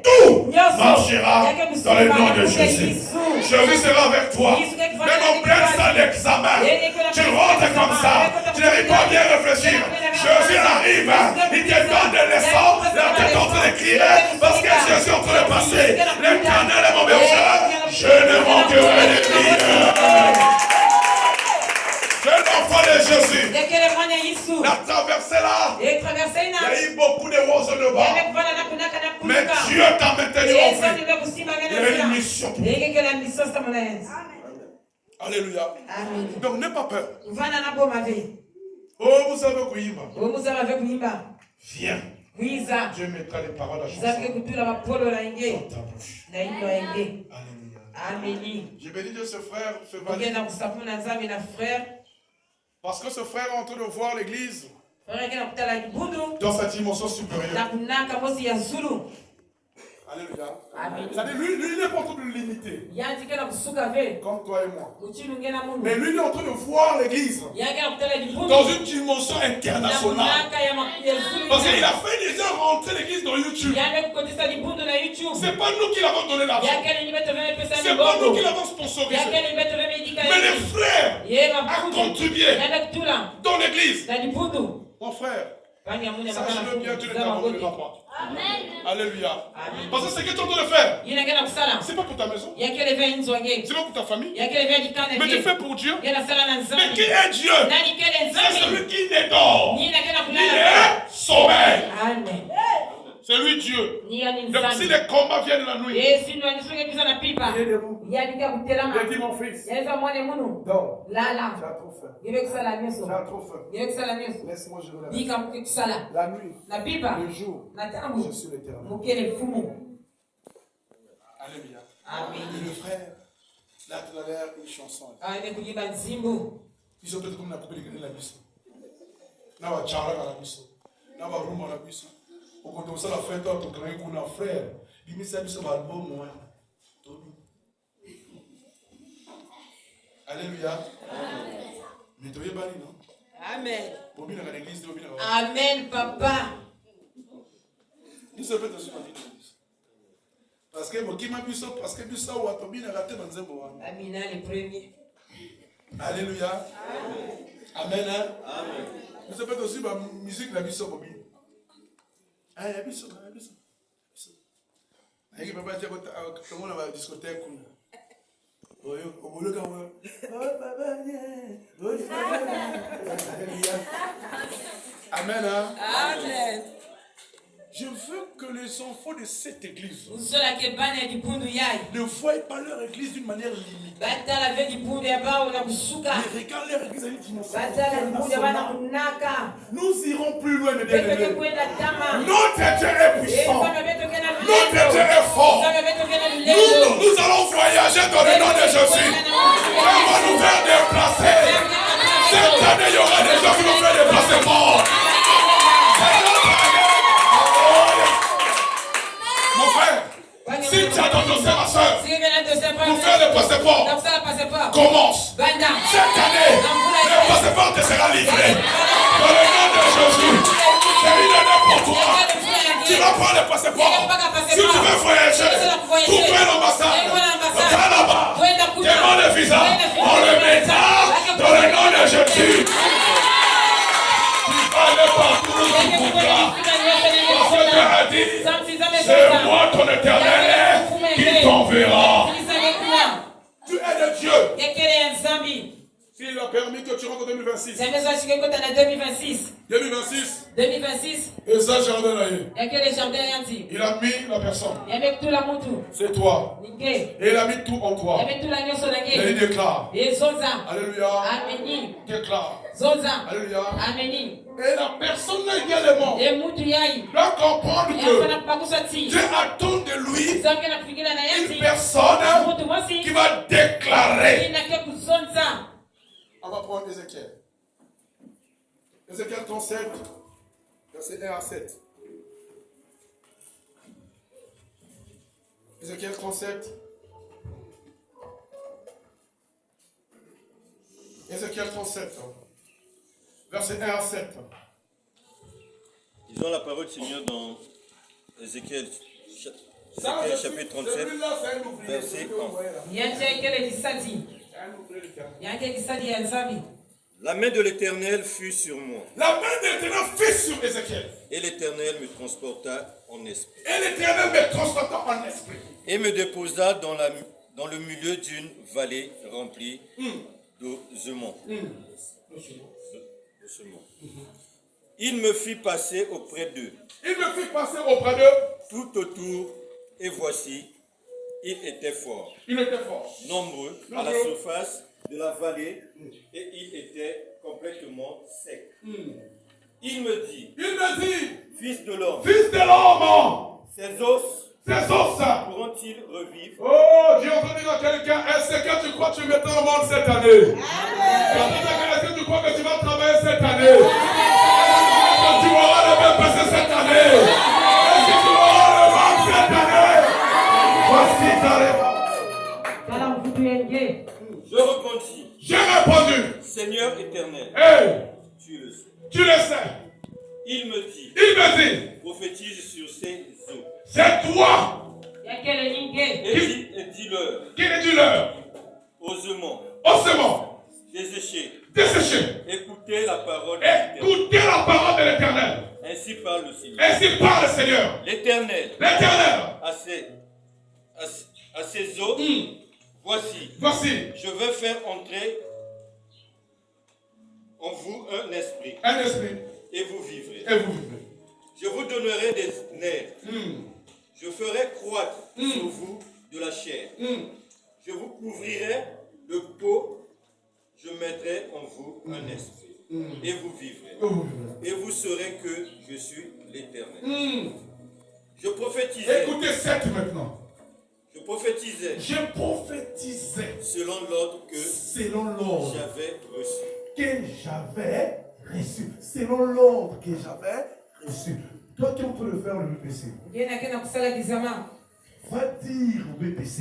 tout marchera dans le nom de Jésus. Jésus sera avec toi. Même en pleine salle d'examen, tu rentres comme ça, tu n'arrives pas à bien réfléchir. Jésus arrive, il te donne des leçons, là tu es en train de crier, parce que Jésus est en train de passer. L'Éternel est mon berger, je ne manquerai de rien. C'est l'enfant de Jésus. La traversée là, il y a eu beaucoup de roses de bas. Mais Dieu t'a maintenu en vie. Il y a une mission pour toi. Alléluia. Donc n'aie pas peur. Oh, vous avez Kouimba. Viens. Dieu mettra les paroles à chanson dans ta bouche. Alléluia. Je bénis Dieu ce frère, ce valide. Parce que ce frère est en train de voir l'église dans sa dimension supérieure. Alléluia. C'est-à-dire, lui, il n'est pas en train de le limiter. Comme toi et moi. Mais lui, il est en train de voir l'église dans une dimension internationale. Parce qu'il a fait déjà rentrer l'église dans YouTube. C'est pas nous qui l'avons donné l'argent. C'est pas nous qui l'avons sponsorisé. Mais les frères ont contribué dans l'église. Mon frère, sache-le bien, tu ne t'abandonneras pas. Alléluia. Parce que ce que tu es en train de faire, c'est pas pour ta maison, c'est pas pour ta famille, mais tu fais pour Dieu. Mais qui est Dieu? C'est celui qui ne dort, il est sommeil. C'est lui Dieu. Donc si les combats viennent la nuit, il est debout. Il dit mon fils, dors. Tu as trop faim. Tu as trop faim. Laisse-moi gérer la nuit, le jour, je suis l'Éternel. Alléluia. Et le frère, là tout à l'heure, une chanson. Ils sont peut-être comme la coupée de la bise. Là, on va charler à la bise. Là, on va rouler à la bise. Au côté de ça, la fête, on va créer un frère. Il me dit ça, c'est album. Alléluia. Mais tu es banni, non? Amen. L'église, Amen, papa. Nous sommes aussi dans l'église. Parce que qui m'a vu ça, parce que ça, on a raté dans un moment. Amina, les premiers. Alléluia. Amen. Amen. Nous sommes aussi dans la musique, la mission mobile. Ah, il y a mission, il y a mission. Il y a papa, comment on va à la discothèque. Amen. Amen. Je veux que les enfants de cette église ne voient pas leur église d'une manière limitée. Mais regardent leur église à une dimension. Nous irons plus loin, mes bien-aimés. Notre Dieu est puissant. Notre Dieu est fort. Nous allons voyager dans le nom de Jésus. On va nous faire déplacer. Cette année, il y aura des gens qui vont faire des déplacements. Mon frère, si tu as ton dossier, ma soeur, pour faire le passeport, commence. Cette année, le passeport te sera livré. Dans le nom de Jésus. C'est une année pour toi. Tu vas prendre le passeport. Si tu veux voyager, trouve l'ambassade. Va là-bas. Demande le visa. On le mettra dans le nom de Jésus. Tu vas aller partout où tu voudras. Parce que Dieu a dit, c'est moi ton Éternel qui t'enverra. Tu es de Dieu. S'il a permis que tu rentres en 2026. 2026. Et ça, jardin là. Il a mis la personne. C'est toi. Et il a mis tout en toi. Et il déclare. Alléluia. Déclare. Alléluia. Et la personne également doit comprendre que Dieu attend de lui une personne qui va déclarer. On va prendre Ézéchiel. Ézéchiel 37, verset 1 à 7. Ézéchiel 37. Ézéchiel 37, verset 1 à 7. Ils ont la parole du Seigneur dans Ézéchiel chapitre 37, verset 1. La main de l'Éternel fut sur moi. La main de l'Éternel fut sur Ézéchiel. Et l'Éternel me transporta en esprit. Et l'Éternel me transporta en esprit. Et me déposa dans le milieu d'une vallée remplie d'ossements. Il me fit passer auprès d'eux. Tout autour, et voici, il était fort. Nombreux à la surface de la vallée, et il était complètement sec. Il me dit, fils de l'homme, ces os pourront-ils revivre? Oh, Dieu entend dire à quelqu'un, est-ce que tu crois que tu mettras au monde cette année? Est-ce que tu crois que tu vas travailler cette année? Est-ce que tu auras le même passé cette année? Est-ce que tu auras le ventre cette année? Voici ta réponse. Je répondis, J'ai répondu, Seigneur éternel, hey, tu le sais. Il me dit, prophétise sur ces eaux. C'est toi. Et dis-leur. Ossements. Desséchés. Écoutez la parole de l'Éternel. Ainsi parle le Seigneur. L'Éternel. À ces eaux, voici. Je vais faire entrer en vous un esprit. Et vous vivrez. Je vous donnerai des nerfs. Je ferai croître sur vous de la chair. Je vous couvrirai de peau. Je mettrai en vous un esprit. Et vous vivrez. Et vous saurez que je suis l'Éternel. Je prophétisais. Écoutez 7 maintenant. Je prophétisais. Selon l'ordre que j'avais reçu. Selon l'ordre que j'avais reçu. Toi qui peux le faire le BPC. Va dire au BPC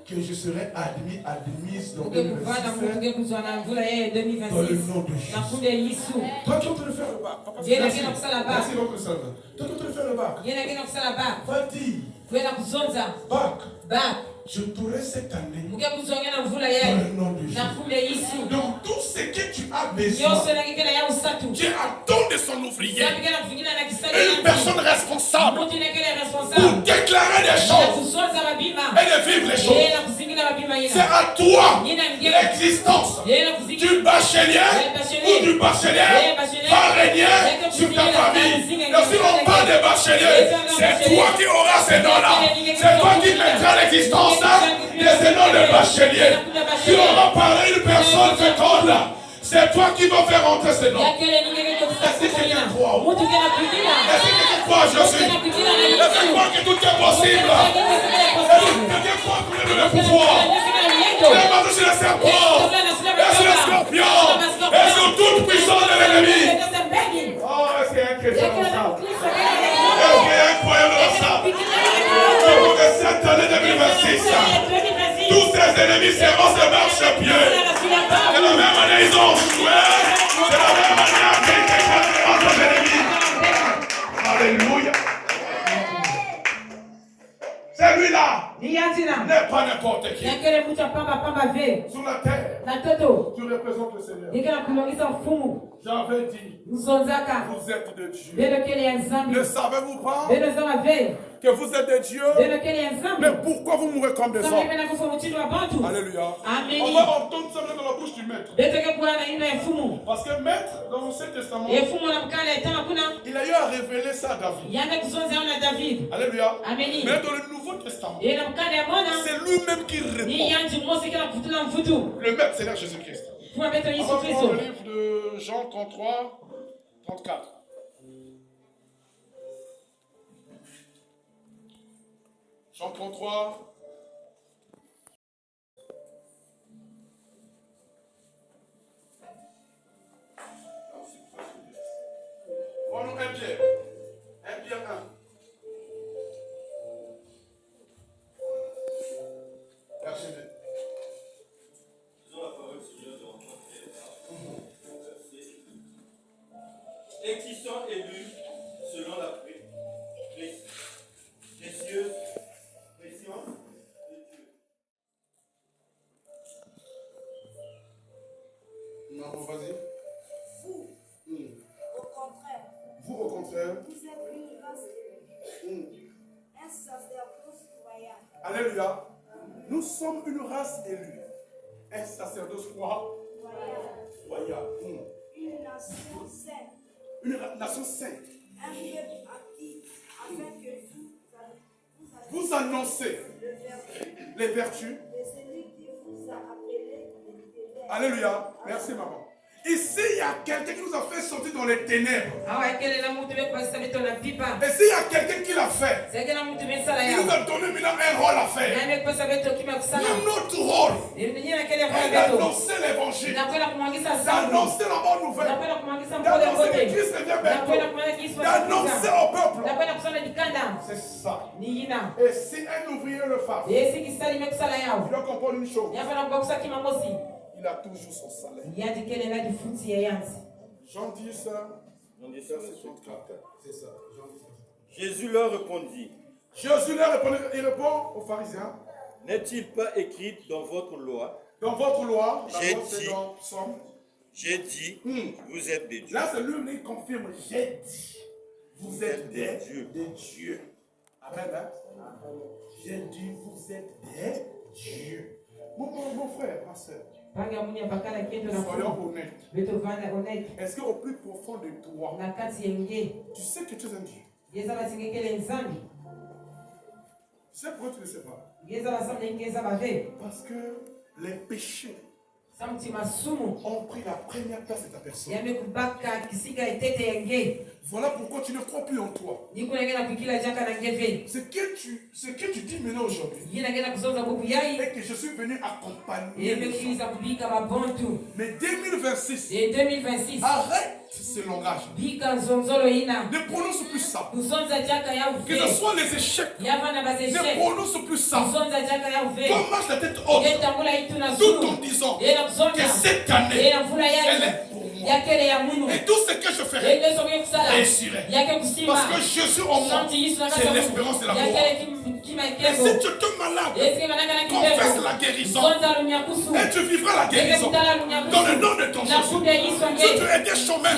que je serai admise dans 2026 dans le nom de Jésus. Toi qui peux le faire le bac. Merci votre salle. Toi qui peux le faire le bac. Va dire bac. Je t'aurai cette année dans le nom de Jésus. Donc tout ce que tu as besoin, Dieu attend de son ouvrier, une personne responsable pour déclarer des choses et de vivre les choses. C'est à toi l'existence du bachelier ou du bachelier va régner sur ta famille. Et si on parle de bachelier, c'est toi qui auras ces dons-là. C'est toi qui mettras l'existence des noms de bachelier. Tu auras parlé une personne féconde. C'est toi qui vas faire entrer ces noms. Est-ce que quelqu'un croit? Est-ce que quelqu'un croit à Jésus? Est-ce que croit que tout est possible? Est-ce que quelqu'un croit que vous avez le pouvoir? Et maintenant sur le serpent, et sur le scorpion, et sur toute puissance de l'ennemi. Oh, est-ce qu'il y a un chrétien dans ça? Est-ce qu'il y a un croyant dans ça? Pour que cette année 2026, tous ces ennemis seront ses marchepieds. De la même manière, ils ont joué. De la même manière, qu'ils contre les ennemis. Alléluia. Celui-là n'est pas n'importe qui. Sur la terre, tu représentes le Seigneur. J'avais dit, vous êtes de Dieu. Ne savez-vous pas que vous êtes de Dieu? Mais pourquoi vous mourrez comme des hommes? Alléluia. On va entendre ça dans la bouche du maître. Parce que maître, dans l'Ancien Testament, il a eu à révéler ça à David. Alléluia. Mais dans le Nouveau Testament, c'est lui-même qui répond. Le maître, c'est là Jésus-Christ. On va prendre le livre de Jean 33, 34. Jean 33. Prenons un Pierre. Un Pierre 1. Verset 2. Disons la parole du Seigneur de et qui sont élus selon la précieuse préscience de Dieu. Non, vas-y. Vous, au contraire, Vous, au contraire, vous êtes une race élue, un sacerdoce royal. Alléluia. Nous sommes une race élue. Un sacerdoce quoi? Royal. Une nation sainte. Une nation sainte. Un peuple acquis afin que vous annoncez les vertus de celui qui vous a appelé des ténèbres. Alléluia. Merci maman. Ici, il y a quelqu'un qui nous a fait sortir dans les ténèbres. Et s'il y a quelqu'un qui l'a fait, il nous a donné maintenant un rôle à faire. Notre rôle est d'annoncer l'évangile, d'annoncer la bonne nouvelle, d'annoncer que Christ revient bientôt, d'annoncer au peuple. C'est ça. Et si un ouvrier le fait, il doit comprendre une chose. Il a toujours son salaire. Jean 10, verset 34. C'est ça. Jésus leur répondit. Jésus leur répondit, il répond aux pharisiens. N'est-il pas écrit dans votre loi? Dans votre loi, j'ai dit, vous êtes des dieux. Là, c'est lui qui confirme, j'ai dit, vous êtes des dieux. Amen. Hein? J'ai dit, vous êtes des dieux. Mon frère, ma soeur, soyons honnêtes. Est-ce qu'au plus profond de toi, tu sais que tu es un Dieu? Tu sais pourquoi tu ne sais pas? Parce que les péchés ont pris la première place de ta personne. Voilà pourquoi tu ne crois plus en toi. Ce que tu dis maintenant aujourd'hui, et que je suis venu accompagner. Mais 2026, arrête ce langage. Ne prononce plus ça. Que ce soit les échecs, ne prononce plus ça. Comme marche la tête haute, tout en disant que cette année, elle est pour moi. Et tout ce que je ferai, réussirai. Parce que Jésus en moi, c'est l'espérance de la mort. Et si tu es malade, confesse la guérison. Et tu vivras la guérison. Dans le nom de ton Jésus. Si tu es des chômeurs,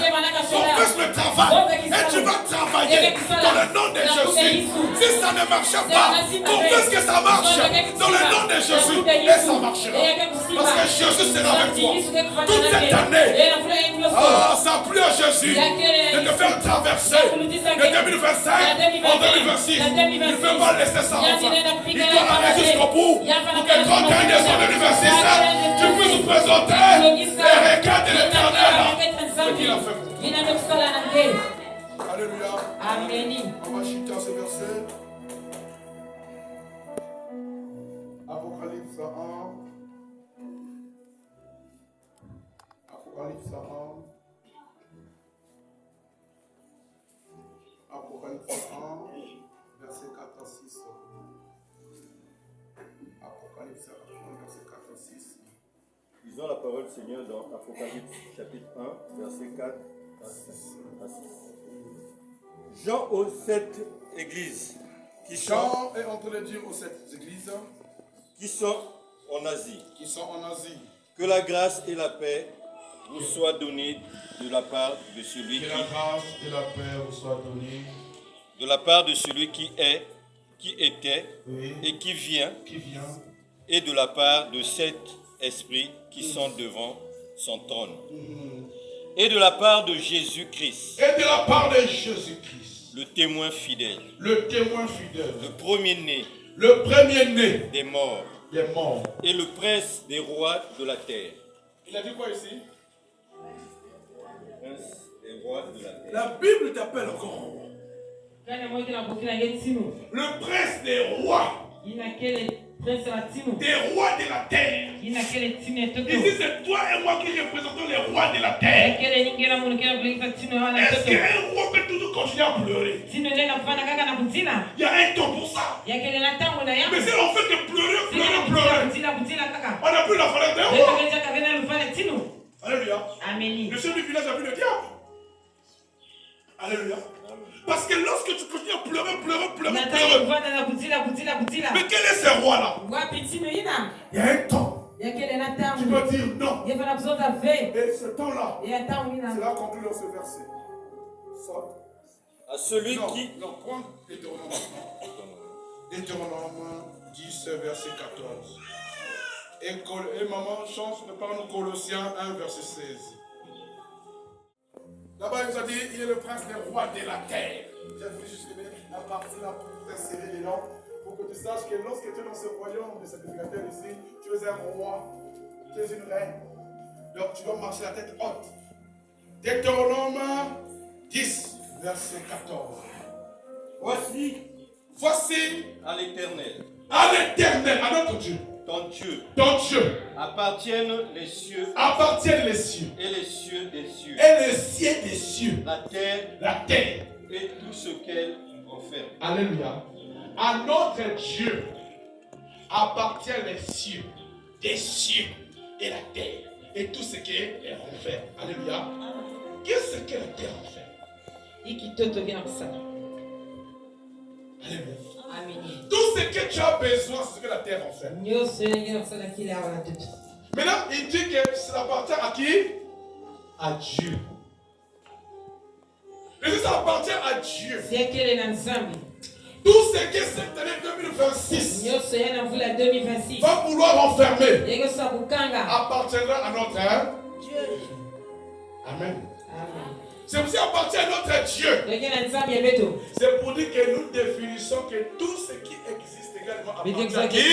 confesse le travail. Et tu vas travailler dans le nom de Jésus. Si ça ne marche pas, confesse que ça marche. Dans le nom de Jésus. Et ça marchera. Parce que Jésus sera avec toi. Toute cette année. Ça a plu à Jésus de te faire traverser de 2025 en 2026. Il ne peut pas laisser ça en fin. Il doit aller jusqu'au bout pour que quand tu aies son 2026, tu puisses nous présenter les regards de l'éternel. Ce qu'il a fait pour toi. Alléluia. Amen. On va chuter à ce verset. Apocalypse 1. Apocalypse 1. Apocalypse 1, verset 4 à 6. Apocalypse 1, verset 4 Lisons la parole du Seigneur dans Apocalypse chapitre 1, verset 4 à 6. Jean aux 7 églises Jean est en train de dire aux 7 églises qui sont en Asie. Que la grâce et la paix vous soient données de la part de celui Que la grâce et la paix vous soient données. De la part de celui qui est, qui était Oui. et qui vient, Qui vient. et de la part de sept esprits qui sont devant son trône. Et de la part de Jésus-Christ, Et de la part de Jésus-Christ, le témoin fidèle, le témoin fidèle, le premier-né le premier-né des morts des morts. et le prince des rois de la terre. Il a dit quoi ici? Prince des rois de la terre. La Bible t'appelle encore le prince des rois. Des rois de la terre. Ici, c'est toi et moi qui représentons les rois de la terre. Est-ce qu'un roi peut toujours continuer à pleurer? Il y a un temps pour ça. Mais si on fait que pleurer, on n'a plus la valeur d'un roi. Alléluia. Le chef du village a vu le diable. Alléluia. Parce que lorsque tu continues à pleurer. Mais quel est ce roi-là? Il y a un temps. Tu dois dire non. Et ce temps-là, c'est là qu'on conclut ce verset. À celui qui... Non, prends Deutéronome 10, verset 14. Et maman, chance de parler nous Colossiens 1, verset 16. Là-bas, il nous a dit, il est le prince des rois de la terre. J'ai voulu juste la partie là pour t'insérer dedans, pour que tu saches que lorsque tu es dans ce royaume de sacrificateur ici, tu es un roi, tu es une reine. Donc tu dois marcher la tête haute. Deutéronome 10, verset 14. Voici à l'Éternel, à notre Dieu, ton Dieu, appartiennent les cieux et les cieux des cieux, des cieux, la terre et tout ce qu'elle renferme. Alléluia. À notre Dieu appartiennent les cieux, des cieux et la terre et tout ce qu'elle renferme. Alléluia. Qu'est-ce que la terre renferme? Alléluia. Tout ce que tu as besoin, c'est ce que la terre renferme. Maintenant, il dit que ça appartient à qui? À Dieu. Et si ça appartient à Dieu, tout ce que cette année 2026 va vouloir enfermer appartiendra à notre Dieu. Amen. C'est pour ça qu'il appartient à notre Dieu. C'est pour dire que nous définissons que tout ce qui existe également appartient à Dieu. Et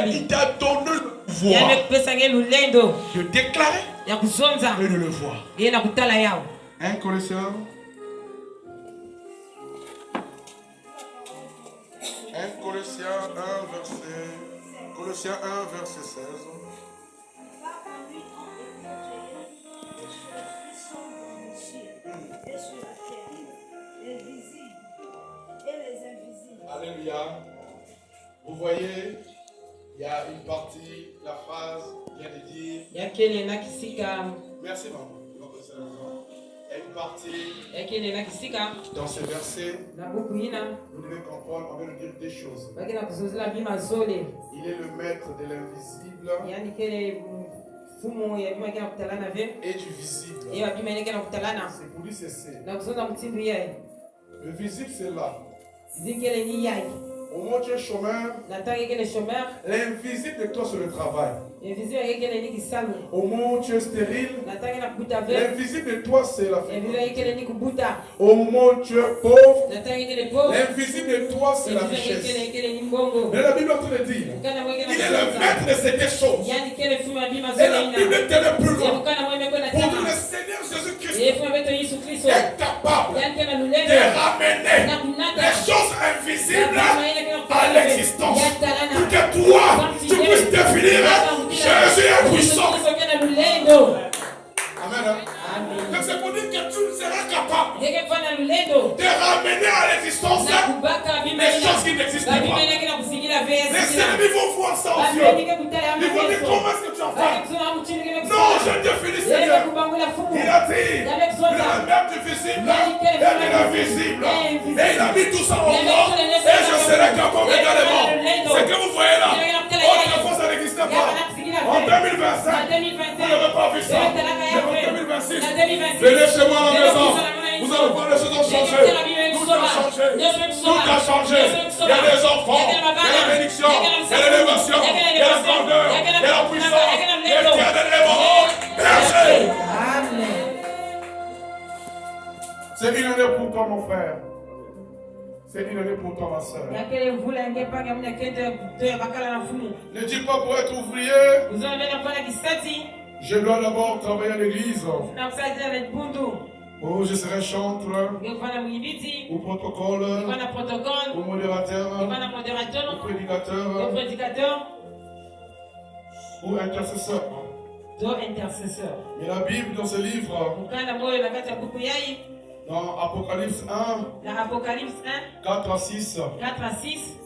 il t'a donné le pouvoir de déclarer et de le voir. 1 Colossiens 1 verset 16. Alléluia. Vous voyez, il y a une partie, la phrase vient de dire. Merci maman. Il y a une partie dans ce verset. Vous devez comprendre, on vient de dire des choses. Il est le maître de l'invisible et du visible. C'est pour lui c'est. Le visible c'est là. Au moment où tu es chômeur, l'invisible de toi c'est le travail. Au moment où tu es stérile, l'invisible de toi c'est la fécondité. Au moment où tu es pauvre, l'invisible de toi c'est la richesse. Mais la Bible est en train de dire, il est le maître de ces deux choses. Et la Bible est allée plus loin. Pour dire le Seigneur Jésus-Christ est capable de ramener les choses invisibles à l'existence. Pour que toi, tu puisses définir Jésus est puissant. Amen. Donc c'est pour dire que tu seras capable de ramener à l'existence les choses qui n'existent pas. Les ennemis vont voir ça aux yeux. Ils vont dire comment est-ce que tu as fait. Non, je te félicite Seigneur. Il a dit le même du visible et de l'invisible. Et il a mis tout ça en moi. Et je serai capable également. C'est que vous voyez là. Autrefois ça n'existait pas. En 2025, vous n'avez pas vu ça. Mais en 2026, venez chez moi à la maison. Vous allez voir les choses ont changé. Tout a changé. Tout a changé. Il y a des enfants. Il y a la bénédiction. Il y a l'élévation. Il y a la grandeur. Il y a la puissance. L'éternel est mort. Merci. C'est une année pour toi, mon frère. C'est une année pour toi, ma soeur. Ne dis pas pour être ouvrier. Je dois d'abord travailler à l'église. Oh, je serai chantre, ou protocole, ou modérateur, ou prédicateur, ou intercesseur. Et la Bible dans ce livre, dans Apocalypse 1, 4 à 6,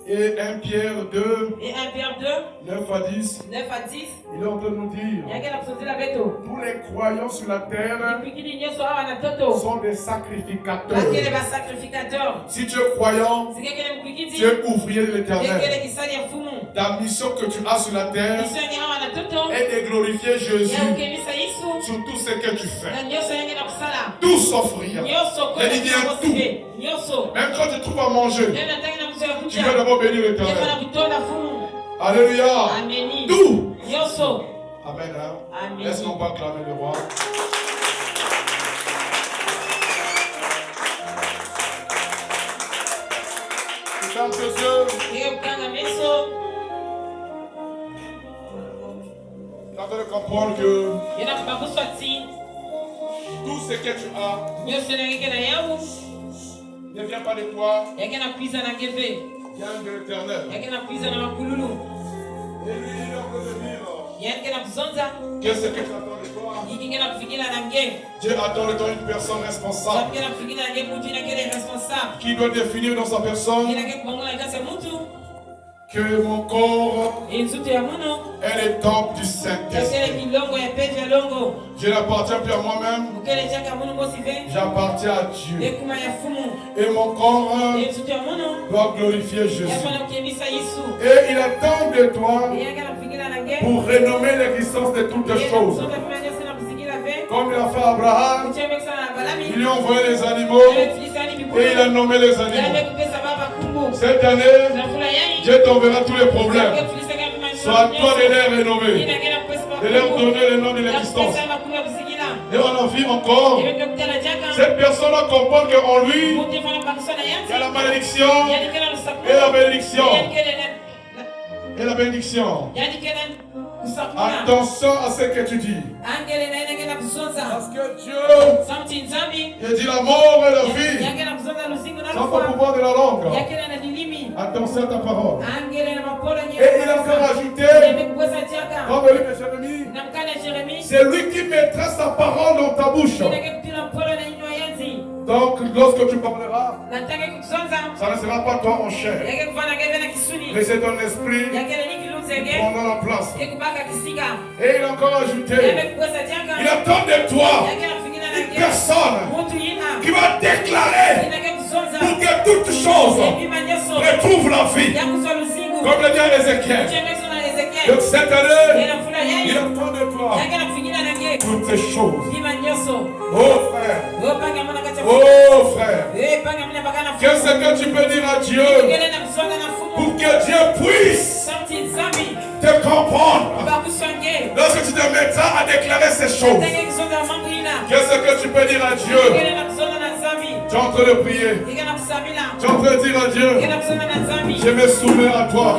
et 1 Pierre 2, 9 à 10, il est en train de nous dire, tous les croyants sur la terre sont des sacrificateurs. Si tu es croyant, tu es ouvrier de l'Éternel. Ta mission que tu as sur la terre est de glorifier Jésus sur tout ce que tu fais. Tout sauf rien. Je dis bien tout. Même quand tu trouves à manger, tu dois d'abord bénir l'Éternel. Alléluia. Tout. Amen. Hein? Laisse-nous pas acclamer le roi. Ferme tes yeux. Tu as de comprendre que tout ce que tu as ne vient pas de toi, vient de l'Éternel. Et lui, il est en train de dire qu'est-ce que tu attends de toi? Dieu attend de toi une personne responsable qui doit définir dans sa personne que mon corps est le temple du Saint-Esprit. Je n'appartiens plus à moi-même, j'appartiens à Dieu. Et mon corps doit glorifier Jésus. Et il attend de toi pour renommer l'existence de toutes choses. Comme il a fait Abraham, il lui a envoyé les animaux et il a nommé les animaux. Cette année, Dieu t'enverra tous les problèmes. Soit à toi de les renommer, de leur donner le nom de l'existence. Et on en vit encore. Cette personne doit comprendre qu'en lui, il y a la malédiction et la bénédiction. Et la bénédiction. Attention à ce que tu dis. Parce que Dieu, il dit la mort et la vie sans le pouvoir de la langue. Attention à ta parole. Et il a encore ajouté, dans le livre de Jérémie, c'est lui qui mettra sa parole dans ta bouche. Donc, lorsque tu parleras, ça ne sera pas toi en chair, mais c'est ton esprit pendant la place. Et il a encore ajouté, il attend de toi une personne qui va déclarer pour que toutes choses retrouvent la vie, comme le dit Ézéchiel. Donc cette année, il attend de toi toutes ces choses. Oh frère, oh frère, qu'est-ce que tu peux dire à Dieu pour que Dieu puisse te comprendre lorsque tu te mettras à déclarer ces choses? Qu'est-ce que tu peux dire à Dieu? Tu es en train de prier, tu es en train de dire à Dieu, je me soumets à toi.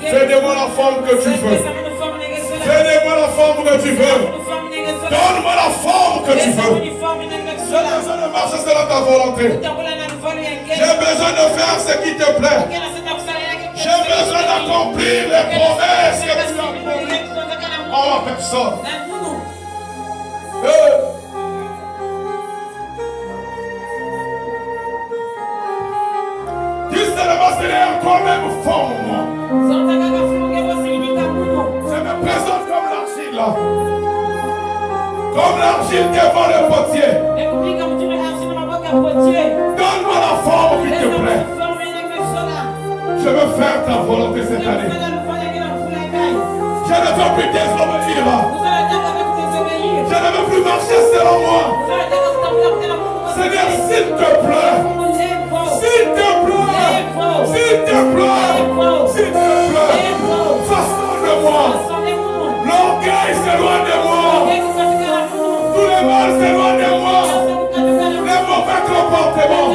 Fais de moi la forme que tu veux. Fais de moi la forme que tu veux. Donne-moi la forme que tu veux. J'ai besoin de marcher selon ta volonté. J'ai besoin de faire ce qui te plaît. J'ai besoin d'accomplir les promesses que tu as promises en ma personne. Dis seulement, Seigneur, toi-même forme-moi. argile devant le potier. Donne-moi la forme qui te plaît. Je veux faire ta volonté cette année. Je ne veux plus désobéir. Je ne veux plus marcher selon moi. Seigneur, s'il te plaît. S'il te plaît. S'il te plaît. S'il te plaît. Façonne-moi. L'orgueil s'éloigne de moi. Tout le mal s'éloigne de moi. Les mauvais comportements.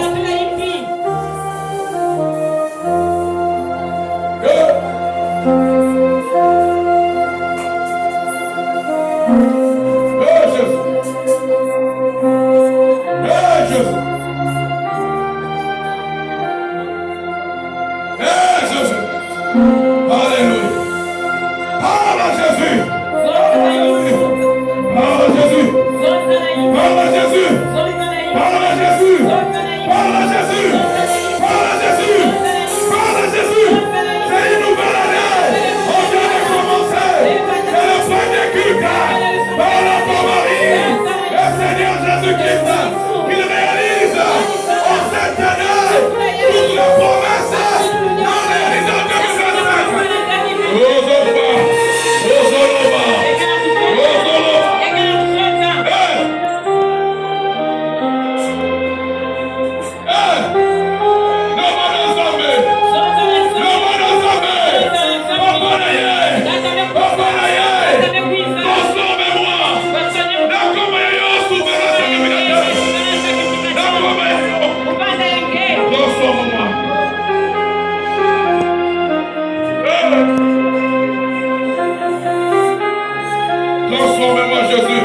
Transforme-moi, Jésus.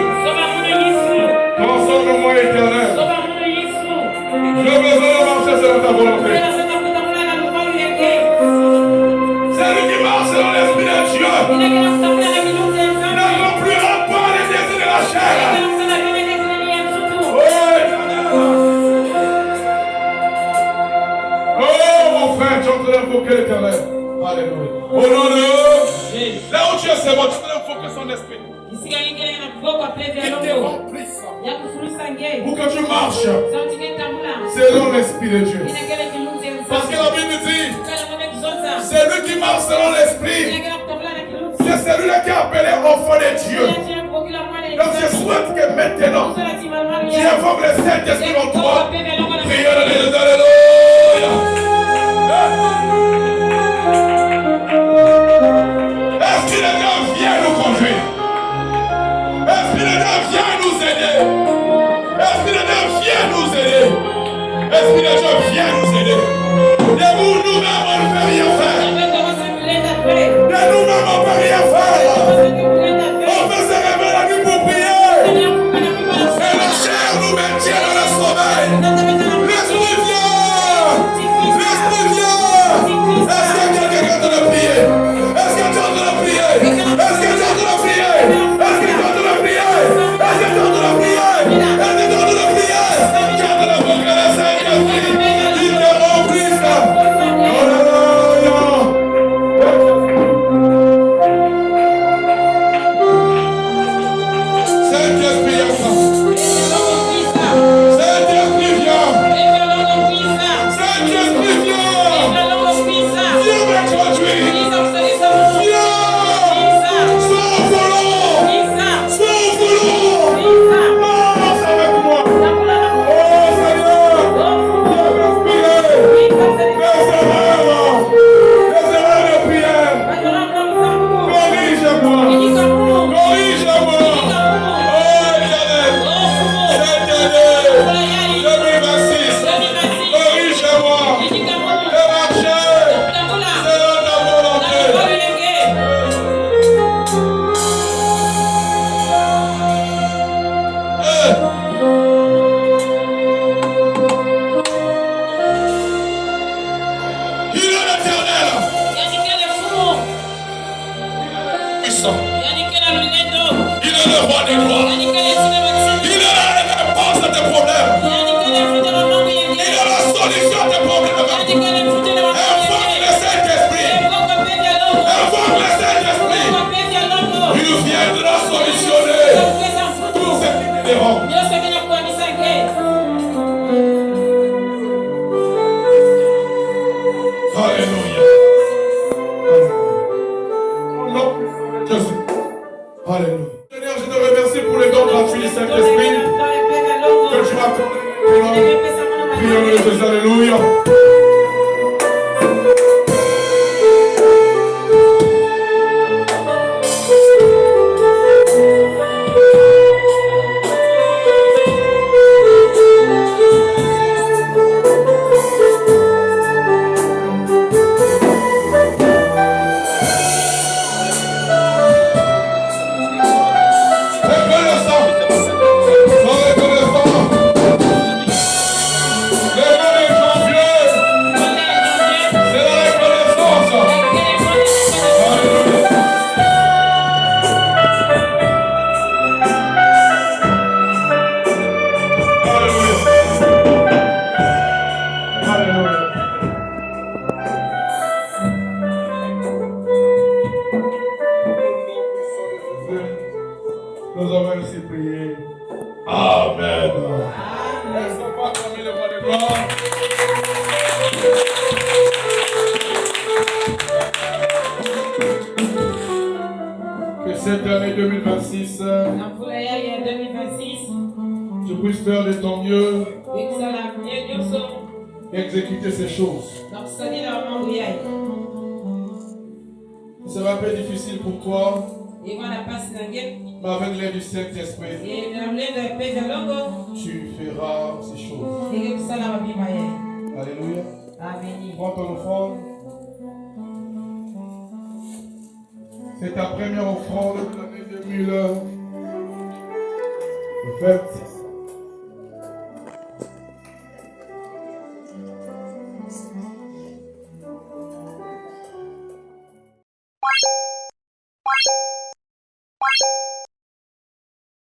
Transforme-moi, Éternel. Je veux marcher selon ta volonté. C'est lui qui marche selon l'Esprit de Dieu. N'avons plus rapport les désirs de la chair. Oh, mon frère, tu es en train d'invoquer l'Éternel. Alléluia. Au nom de là où tu es, c'est bon, tu es en train d'invoquer son esprit. Qui te remplisse. Pour que tu marches selon l'Esprit de Dieu. Parce que la Bible dit, c'est lui qui marche selon l'Esprit. C'est celui-là qui est appelé enfant de Dieu. Donc je souhaite que maintenant, tu invoques le Saint-Esprit en toi. Priez, alléluia. Esprit de Dieu, viens nous conduire. Esprit de Dieu, viens nous aider. Esprit de Dieu, viens nous aider. Esprit de Dieu, viens nous aider. De nous-mêmes, on ne peut rien faire. De nous-mêmes, on ne peut rien faire. On peut se réveiller la nuit pour prier. Et la chair nous maintient dans le sommeil. L'esprit vient. L'esprit vient. Est-ce que quelqu'un est en train de prier? Est-ce que tu es en train de prier? Est-ce que tu es en train de prier? Est-ce que tu es en train de prier? Est-ce que tu es en train de prier? Est-ce que tu es en train de prier? Tu es en train de prier le Saint-Esprit. Il te remplisse. Saint-Esprit, Saint-Esprit, viens. Saint-Esprit, viens. Viens m'introduire. Viens. Sois au volant. Sois au volant. Marche avec moi. Oh Seigneur. Viens m'inspirer. Les erreurs de prière. Corrige-moi. Corrige-moi. Oh Éternel. Cette année 2026. Corrige-moi. De marcher selon ta volonté. Il est l'Éternel. Puissant. Il est le roi des gloires. Il est la réponse à tes problèmes. Il est la solution à tes problèmes. Invoque le Saint-Esprit. Invoque le Saint-Esprit. Il viendra solutionner tout ce qui te dérange. Alléluia. Seigneur, je te remercie pour les dons gratuits du Saint-Esprit que tu m'as accordé. Prions-le, Jésus. Alléluia. Nous avons ainsi prié. Amen. Laissons pas fermer le voix de gloire. Que cette année 2026, tu puisses faire de ton mieux et exécuter ces choses. Ça va être difficile pour toi. Mais avec l'aide du Saint-Esprit, tu feras ces choses. Alléluia. Prends ton offrande. C'est ta première offrande de l'année 2026.